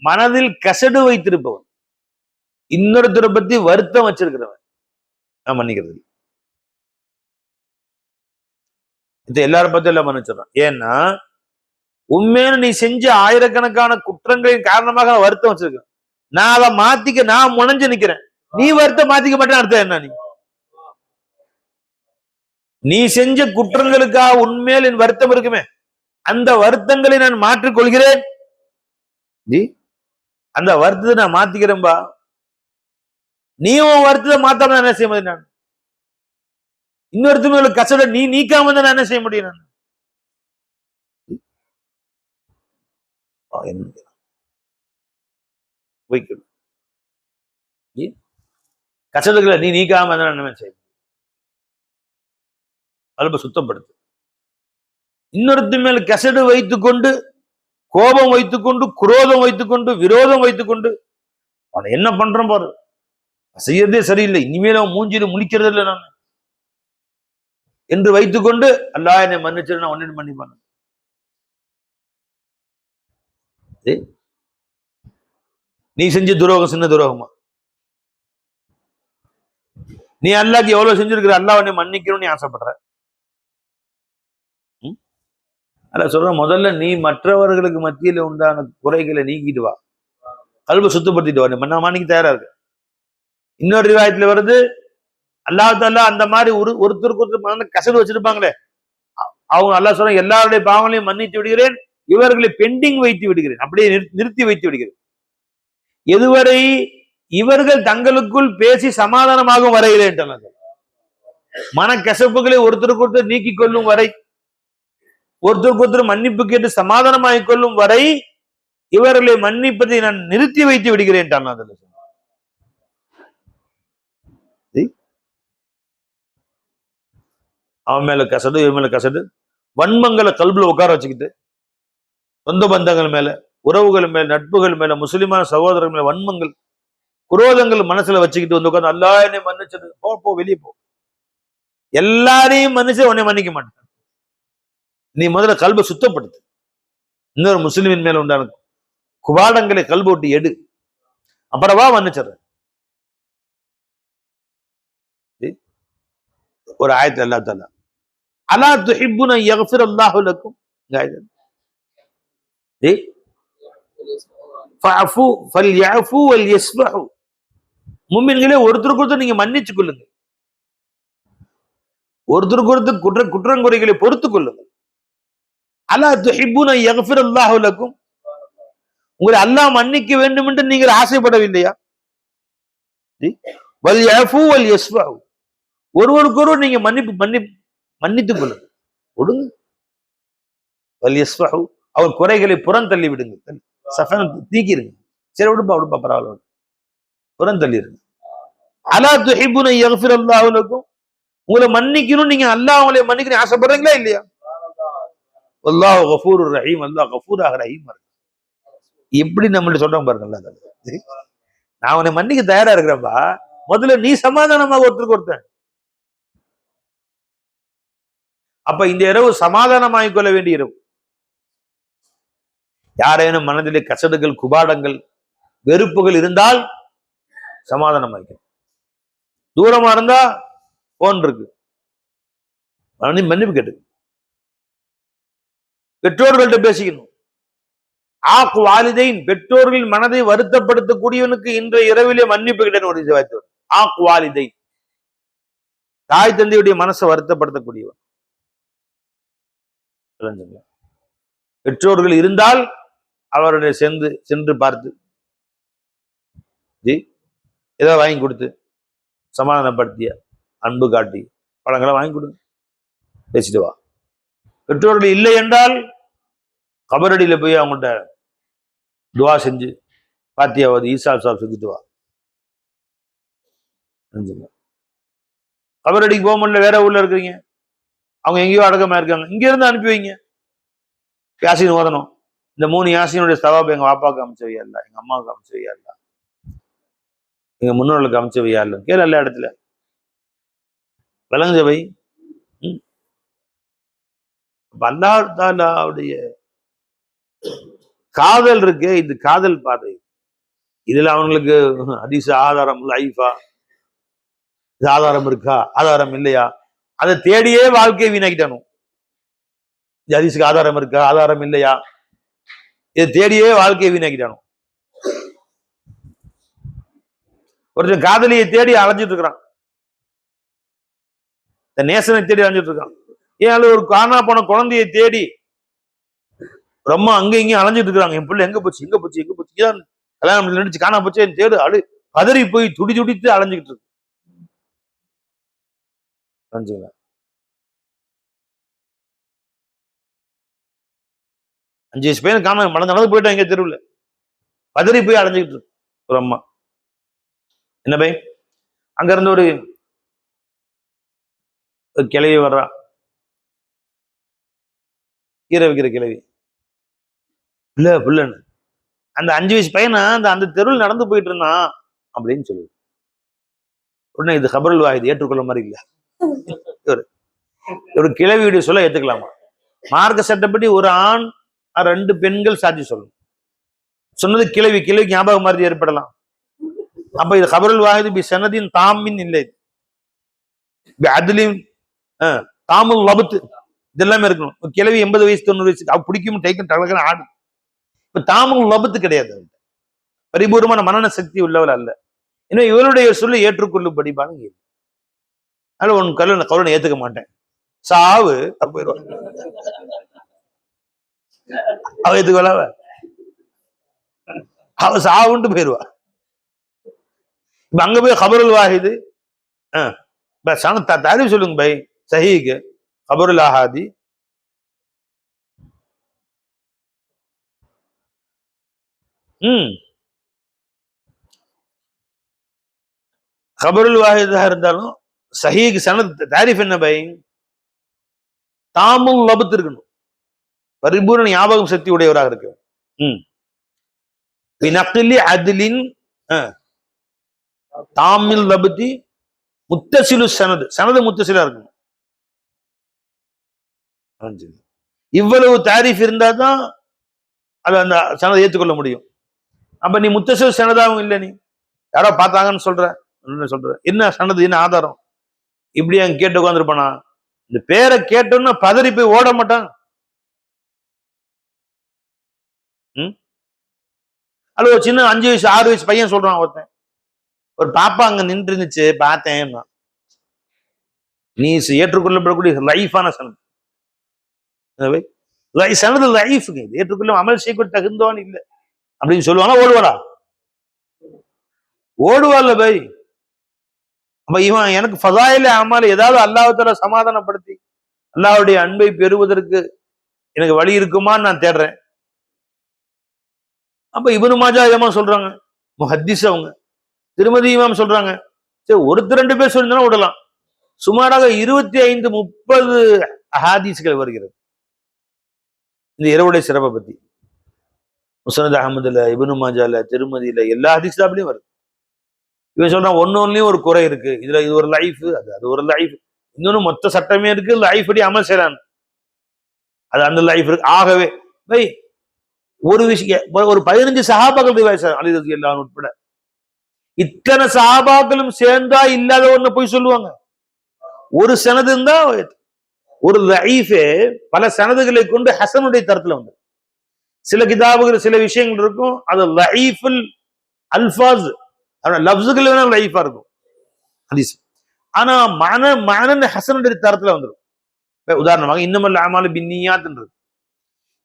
மனதில் கசடு வைத்திருப்பவன், இன்னொருத்தரை பத்தி வருத்தம் வச்சிருக்கிறவன். நான் மன்னிக்கிறது இது எல்லாரும் பத்தி எல்லாம் மன்னிச்சிடறான். ஏன்னா உண்மையான நீ செஞ்ச ஆயிரக்கணக்கான குற்றங்களின் காரணமாக நான் வருத்தம் வச்சிருக்கேன். நான் அதை மாத்திக்க நான் முனைஞ்சு நிக்கிறேன். நீ வருத்தம் மாத்திக்க மாட்டேன்னு அர்த்தம் என்ன? நீ செஞ்ச குற்றங்களுக்காக உண்மையில் என் வருத்தம் இருக்குமே, அந்த வருத்தங்களை நான் மாற்றிக் கொள்கிறேன். அந்த வருத்தத்தை நான் மாத்திக்கிறேன்பா. நீ உன் வருத்தத்தை மாத்தாம என்ன செய்ய முடியும்? நான் இன்னொருத்தவங்க கசட நீ நீக்காம தான் என்ன செய்ய முடியும்? நான் கசடுகளை நீ நீக்காம தான் என்ன செய்ய முடியும்? அல்ப சுத்தப்படுத்து. இன்னொருத்த மேல் கசடு வைத்துக்கொண்டு, கோபம் வைத்துக்கொண்டு, குரோதம் வைத்துக்கொண்டு, விரோதம் வைத்துக்கொண்டு அவனை என்ன பண்றேன் பாரு, செய்யறதே சரியில்லை, இனிமேல் அவன் மூஞ்சிட்டு முழிக்கிறது இல்லை நான் என்று வைத்துக்கொண்டு அல்லாஹ் என்னை மன்னிச்சு நான் ஒன்னு மன்னிப்பான். நீ செஞ்ச துரோகம் சின்ன துரோகமா? நீ அல்லாஹ்க்கு எவ்வளவு செஞ்சிருக்கிற, அல்லாஹ் உன்னை மன்னிக்கணும்னு நீ ஆசைப்படுற. அல்ல சொல்ற, முதல்ல நீ மற்றவர்களுக்கு மத்தியில உண்டான குறைகளை நீக்கிட்டு வா, கல்பை சுத்தப்படுத்திட்டு வா. நான் மன்னிக்க தயாரா இருக்கு. இன்னொரு ரிவாயத்துல வருது, அல்லாஹ் தாலா அந்த மாதிரி ஒருத்தருக்கு ஒருத்தர் கசடு வச்சிருப்பாங்களே, அவங்க அல்லாஹ் சொல்ற எல்லாருடைய பாவங்களையும் மன்னித்து விடுகிறேன், இவர்களை பெண்டிங் வைத்து விடுகிறேன், அப்படியே நிறுத்தி வைத்து விடுகிறேன். எதுவரை இவர்கள் தங்களுக்குள் பேசி சமாதானமாக வரைகிறேன். மனக்கசப்புகளை ஒருத்தருக்கு ஒருத்தர் நீக்கிக் கொள்ளும் வரை, ஒருத்தருக்கு ஒருத்தர் மன்னிப்பு கேட்டு சமாதானமாகிக் கொள்ளும் வரை இவர்களை மன்னிப்பதை நான் நிறுத்தி வைத்து விடுகிறேன். அவன் மேல கசடு, இவன் மேல கசடு, வன்மங்களை கல்புல உட்கார வச்சுக்கிட்டு, சொந்த பந்தங்கள் மேல, உறவுகள் மேல, நட்புகள் மேல, முஸ்லிமான சகோதரர்கள் மேல வன்மங்கள், குரோதங்கள் மனசுல வச்சுக்கிட்டு வந்து உட்காந்து அல்லாஹ் என்னை மன்னிச்சது, போ வெளியே போ, எல்லாரையும் மன்னிச்சு உன்னை மன்னிக்க மாட்டேன். நீ முதல்ல கல்பை சுத்தப்படுத்து. இன்னொரு முஸ்லிமின் மேல உண்டான குபாடங்களை கல்போட்டு எடு, அப்புறவா மன்னிச்சிடுற. ஒரு ஆயத்துல அல்லாஹ் தஆலா அலா துஹிப்புன யக்ஃபிர் அல்லாஹு லக்கும், ஃபஅஃபு ஃபல்யஃபு வல்யஸ்ஃபஹு, முஃமின்களே ஒருத்தருக்கு ஒருத்தர் நீங்க மன்னிச்சு கொள்ளுங்க, ஒருத்தருக்கு ஒருத்தர் குற்றங்குறைகளை பொறுத்துக் கொள்ளுங்க. அலா துஹிப்புன யக்ஃபிர் அல்லாஹு லக்கும், உங்களை அல்லாஹ் மன்னிக்க வேண்டும் என்று நீங்கள் ஆசைப்படவில்லையா? வல்யஃபு வல்யஸ்ஃபஹு, ஒருவருக்கொருவர் நீங்க மன்னித்துக் கொள்ளுங்க, விடுங்க. வல்யஸ்ஃபஹு, அவர் குறைகளை புறந்தள்ளி விடுங்க, தீக்கிருங்க. சரி விடுப்பா பரவாயில்ல, புறந்தள்ளிருங்க. அலா துஹிப்புன யக்ஃபிர் அல்லாஹு லக்கும், உங்களை மன்னிக்கணும், நீங்க அல்லாஹ் உங்களை மன்னிக்கணும் ஆசைப்படுறீங்களா இல்லையா? அல்லாஹ் கஃபூருர் ரஹீம், அல்லாஹ் கஃபூராக ரஹீமா இருக்கு. எப்படி நம்மள்ட்ட சொல்றோம் பாருங்க, நான் உன்னை மன்னிக்க தயாரா இருக்கிறேன்பா, முதல்ல நீ சமாதானமாக ஒருத்தருக்கு ஒருத்தன். அப்ப இந்த இரவு சமாதானமாகிக் கொள்ள வேண்டிய இரவு. யாரேனும் மனதிலே கசடுகள், குபாடங்கள், வெறுப்புகள் இருந்தால் சமாதானமாய்க்கும். தூரமா இருந்தா போன் இருக்கு, மன்னிப்பு கேட்டு பெற்றோர்கள்ட்ட பேசிக்கணும். ஆக் வாலிதைன், பெற்றோர்களின் மனதை வருத்தப்படுத்தக்கூடியவனுக்கு இன்றைய இரவிலே மன்னிப்பு கிட்ட ஒரு வாய்ப்பு. ஆக் வாலிதைன், தாய் தந்தையுடைய மனசை வருத்தப்படுத்தக்கூடியவன். பெற்றோர்கள் இருந்தால் அவருடைய சென்று பார்த்து ஏதாவது வாங்கி கொடுத்து சமாதானப்படுத்திய, அன்பு காட்டி பழங்களை வாங்கி கொடுங்க, பேசிட்டு வா. பெற்றோர்கள் இல்லை என்றால் கபரடியில போய் அவங்கள்ட்ட துவா செஞ்சு பாத்தியாவது ஈசா சாப் செஞ்சுட்டு வா. கபரடிக்கு போக முடியல, வேற ஊர்ல இருக்கிறீங்க, அவங்க எங்கேயோ அடக்கமா இருக்காங்க, இங்க இருந்து அனுப்பி வைங்க. யாசின் ஓதணும், இந்த 3 யாசினுடைய சவாப் எங்க பாப்பாவுக்கு அமைச்சு வையா இல்ல, எங்க அம்மாவுக்கு அமைச்சு வையா இல்ல, எங்க முன்னோர்களுக்கு அமைச்சு வையா இல்ல, கேள எல்லா இடத்துல விளங்குஞ்ச வை. அல்லாஹ் தஆலாவுடைய காதல் இருக்கு, இது காதல் பாதை. இதுல அவங்களுக்கு ஹதீஸ் ஆதாரம் லைஃபா, இது ஆதாரம் இருக்கா, ஆதாரம் இல்லையா, அதை தேடியே வாழ்க்கையை வீணாக்கிட்டானு. ஹதீஸுக்கு ஆதாரம் இருக்கா, ஆதாரம் இல்லையா, இதை தேடியே வாழ்க்கையை வீணாக்கிட்டானு. ஒருத்தர் காதலியை தேடி அலைஞ்சிட்டு இருக்கிறான், நேசனை தேடி அலைஞ்சிட்டு இருக்கான். ஏன் ஒரு காணா போன குழந்தையை தேடி ரொம்ப அங்க இங்கேயும் அலைஞ்சிட்டு இருக்கிறாங்க. என் பிள்ளை எங்க போச்சு, எங்க போச்சு, எங்க போச்சு, கல்யாணம் நினைச்சு காணா போச்சு தேடு, அழு பதறி போய் துடி துடித்து அலைஞ்சுக்கிட்டு இருக்கு. 5 வயசு பையன் காண நடந்து போயிட்டான் எங்க தெருவில், பதறி போய் அலைஞ்சுக்கிட்டு இருக்கு ஒரு அம்மா. என்ன பை, அங்க இருந்து ஒரு கிளவி வர்றா, கீரை வைக்கிற கிளவி, இல்ல புள்ளன்னு. அந்த 5 வயசு பையனை அந்த தெருவில் நடந்து போயிட்டு இருந்தான் அப்படின்னு சொல்லுது. உடனே இது கபருல் வாஹித் ஏற்றுக்கொள்ள மாதிரி இல்ல. ஒரு கிளவியுடைய சொல்ல ஏத்துக்கலாமா? மார்க்க சட்டப்படி ஒரு ஆண் 2 பெண்கள் சாட்சி சொல்லணும். சொன்னது கிளவி, கிளவிக்கு ஞாபகம் மாதிரி ஏற்படலாம். அப்ப இது கபருல் வாஹித் பி சனதின் தாமின் இல்லை, அதுலயும் தாமுல் லபுத் இதெல்லாமே இருக்கணும். கிளவி 80 வயசு 90 வயசு அவ பிடிக்கும் டைக்கும் டலகன ஆடு. இப்ப தாமுல் லபுத்து கிடையாது, பரிபூர்ணமான மனன சக்தி உள்ளவள் அல்ல. இன்னும் இவருடைய சொல்ல ஏற்றுக்கொள்ளும்படி பாருங்க. அதனால உன் கருணை ஏத்துக்க மாட்டேன், சாவு போயிடுவான். அவ ஏத்துக்கல, அவ சாவுன்ட்டு போயிடுவா. இப்ப அங்க போய் கபருல் வாஹிது தாரிஃப் சொல்லுங்க பை சஹீக்கு கபருல் ஆஹாதி. கபருல் வாஹிதா இருந்தாலும் சஹீக்கு சனத் தாரிஃப் என்ன பை, தாமுல் லபுத் இருக்கணும், பரிபூர்ண ஞாபகம் சக்தி உடையவராக இருக்கு. அதிலின் தாமில் லபுத்தி முத்தசிலு சனது, சனது முத்தசிலா இருக்கணும். இவ்வளவு தாரிஃப் இருந்தா தான் அதை அந்த சனதை ஏற்றுக்கொள்ள முடியும். அப்ப நீ முத்தசிலு சனதாவும் இல்லை, நீ யாரோ பார்த்தாங்கன்னு சொல்ற என்ன சனது, என்ன ஆதாரம்? இப்படி அங்க கேட்டு உட்காந்துருப்பானா? இந்த பேரை கேட்டோம்னா பதறி போய் ஓட மாட்டான். அல்ல ஒரு சின்ன 5 வயசு 6 வயசு பையன் சொல்றான், ஒருத்தன் ஒரு பாப்பா அங்க நின்று இருந்துச்சு பார்த்தேன். நீ ஏற்றுக்கொள்ளப்படக்கூடிய லைஃபான சனது, சனது லைஃப், ஏற்றுக்கொள்ள அமல் செய்ய தகுந்தவான் இல்லை அப்படின்னு சொல்லுவானா? ஓடுவாடா? ஓடுவாள்ல பை. அப்ப இவன் எனக்கு ஃபதாயில அமால் ஏதாவது அல்லாஹ்வுத்தாலா சமாதானப்படுத்தி அல்லாஹ்வுடைய அன்பை பெறுவதற்கு எனக்கு வழி இருக்குமான்னு நான் தேடுறேன். அப்ப இப்னு மாஜா இமாம் சொல்றாங்க, முஹத்திஸ் அவங்க, திருமதி இமாம் சொல்றாங்க, சரி ஒருத்தர் 2 பேர் சொல்லிருந்தா விடலாம். சுமாராக 25-30 ஹதீஸ்கள் வருகிறது இந்த இரவுடைய சிறப்பை பத்தி. முஸ்னத் அஹ்மதுல, இப்னு மாஜால, திருமதியில எல்லா ஹதீஸ்லயும் வருது. இவன் சொல்றான் ஒன்னொன்னுலயும் ஒரு குறை இருக்கு, இதுல இது ஒரு லைஃப், அது ஒரு லைஃப், இன்னொன்னு மொத்த சட்டமே இருக்கு, லைஃப் படி அமல் செய்யறான், அது அந்த லைஃப் இருக்கு. ஆகவே பை ஒரு விஷயம், ஒரு 15 சஹாபாக்கள் அலி ரலியல்லாஹு உட்பட இத்தனை சஹாபாக்களும் சேர்ந்தா இல்லாத ஒண்ணு போய் சொல்லுவாங்க. ஒரு சனது இருந்தா ஒரு லைஃபே பல சனதுகளை கொண்டு ஹசனுடைய தரத்துல வந்து சில கிதாபுகள் சில விஷயங்கள் இருக்கும், அது லைஃபுல் அல்ஃபாஸ் லப்ஸுகள் வேணா லைஃபா இருக்கும் ஹதீஸ், ஆனா மன ஹசனுடைய தரத்துல வந்துடும். உதாரணமாக இன்னமல் அமாலு பின்னியாத்ன்றது,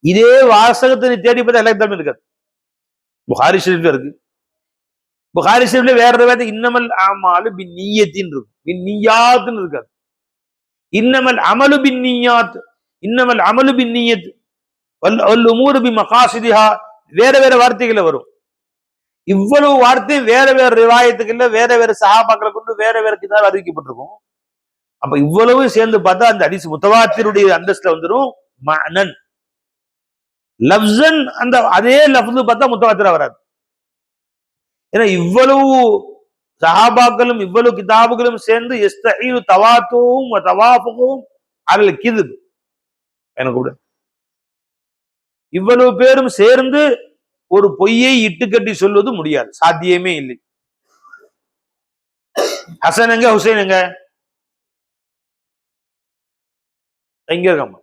இதே வாசகத்தை தேடி பார்த்தா எல்லா கிதாபும் இருக்காது. புகாரி ஷரீஃப்ல இருக்கு, புகாரி ஷரீஃப்ல வேற வேற இன்னமல் அமாலு பின்னியத்தின் இருக்கும், பின்னியாத்னு இருக்காது. இன்னமல் அமலு பின்னியாத், இன்னமல் அமலு பின்னியத் வல் உமூரு பிமகாசிதிஹா, வேற வேற வார்த்தைகள்ல வரும். இவ்வளவு வார்த்தை வேற வேற ரிவாயத்துக்கள்ல வேற வேற சஹாபாக்களை கொண்டு வேற வேற கிதாப் அறிவிக்கப்பட்டிருக்கும். அப்ப இவ்வளவு சேர்ந்து பார்த்தா அந்த ஹதீஸ் முத்தவாத்திருடைய அந்தஸ்துல வந்துடும். மஅனன் லஃப்ஸன் அந்த அதே லஃப்து பார்த்தா முத்தவாத்திரா வராது. ஏன்னா இவ்வளவு சஹாபாக்களும் இவ்வளவு கிதாபுகளும் சேர்ந்து யஸ்தஈனு தவாத்துவும் வ தவாஃபுகும் அலல் கிذب, எனக்கு கூட இவ்வளவு பேரும் சேர்ந்து ஒரு பொய்யை இட்டுக்கட்டி சொல்வது முடியாது, சாத்தியமே இல்லை. ஹசன் எங்க, ஹுசைன் எங்க, எங்க இருக்காம?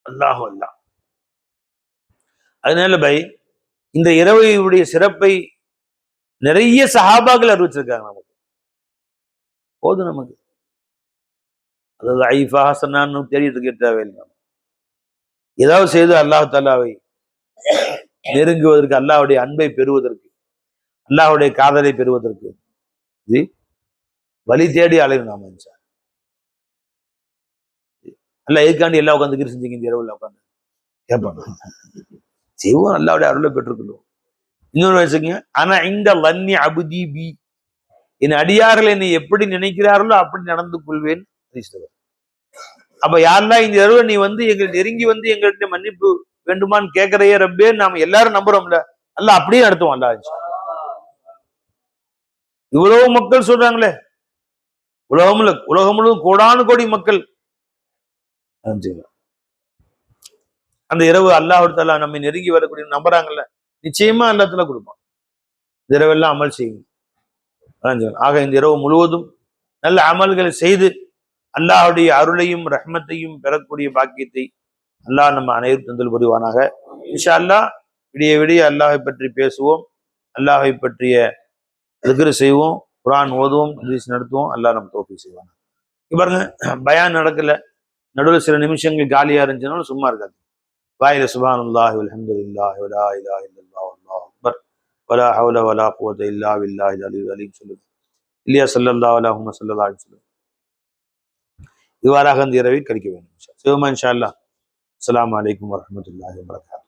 அல்லாஹு அல்லாஹ். அதனால பை இந்த இரவுடைய சிறப்பை நிறைய சஹாபாக்கள் அறிவிச்சிருக்காங்க. நமக்கு போதும், நமக்கு அதாவது ஐஃபா ஹசனான்னு தெரியறதுக்கு தேவையில்லை. ஏதாவது செய்து அல்லாஹ் தாலாவை நெருங்குவதற்கு, அல்லாஹ்வுடைய அன்பை பெறுவதற்கு, அல்லாஹ்வுடைய காதலை பெறுவதற்கு வழி தேடி அலையும் நாம. அல்ல எதுக்காண்டி எல்லாம் உட்காந்து கிரி செஞ்சீங்க இந்த இரவுல உட்காந்து கேட்பாங்க. செய்வோம், அல்லாஹ்வுடைய அருளை பெற்றுக்கொள்வோம். இன்னொரு வச்சுக்கோங்க, ஆனா இந்த வன்னி அபுதி பி, என் அடியார்கள் என்னை எப்படி நினைக்கிறார்களோ அப்படி நடந்து கொள்வேன். அப்ப யாரெல்லாம் இந்த இரவு நீ வந்து எங்களை நெருங்கி வந்து எங்கள்கிட்ட மன்னிப்பு வேண்டுமான்னு கேட்கறையே ரப்பே, நாம எல்லாரும் நம்புறோம்ல, அல்ல அப்படியே நடத்துவோம். அல்லா இவ்வளவு மக்கள் சொல்றாங்களே, உலகம் முழுவதும் கோடானு கோடி மக்கள் அந்த இரவு அல்லாஹ் நம்மை நெருங்கி வரக்கூடிய நம்புறாங்கல்ல, நிச்சயமா எல்லாத்துல கொடுப்பான். இந்த இரவெல்லாம் அமல் செய்யும். ஆக இந்த இரவு முழுவதும் நல்ல அமல்களை செய்து அல்லாஹுடைய அருளையும் ரஹ்மத்தையும் பெறக்கூடிய பாக்கியத்தை அல்லாஹ் நம்ம அனைவரும் தந்தல் புரிவானாக. இன்ஷா அல்லாஹ் விடிய விடிய அல்லாஹை பற்றி பேசுவோம், அல்லாஹை பற்றிய திக்ர் செய்வோம், குர்ஆன் ஓதுவோம், ஹதீஸ் நடத்துவோம். அல்லாஹ் நம்ம தௌஃபீக் செய்வாங்க. பாருங்க, பயான் நடக்கல, நடுவில் சில நிமிஷங்கள் காலியா இருந்துச்சுனாலும் சும்மா இருக்காது. வாயில சுப்ஹானல்லாஹி வல்ஹம்துலில்லாஹி வலா இலாஹா இல்லல்லாஹு வல்லாஹு அக்பர் வலா ஹவ்ல வலா குவத இல்லா பில்லாஹில் அலிய்யில் அலீம் சொல்லுங்க. இல்லையா ஸல்லல்லாஹு அலைஹி வஸல்லம். இவ்வாறாக அந்த இரவை கழிக்க வேண்டும். சிவமா இன்ஷா அல்லாஹ். அஸ்ஸலாமு அலைக்கும் வரஹ்மத்துல்லாஹி வபரகாத்துஹு.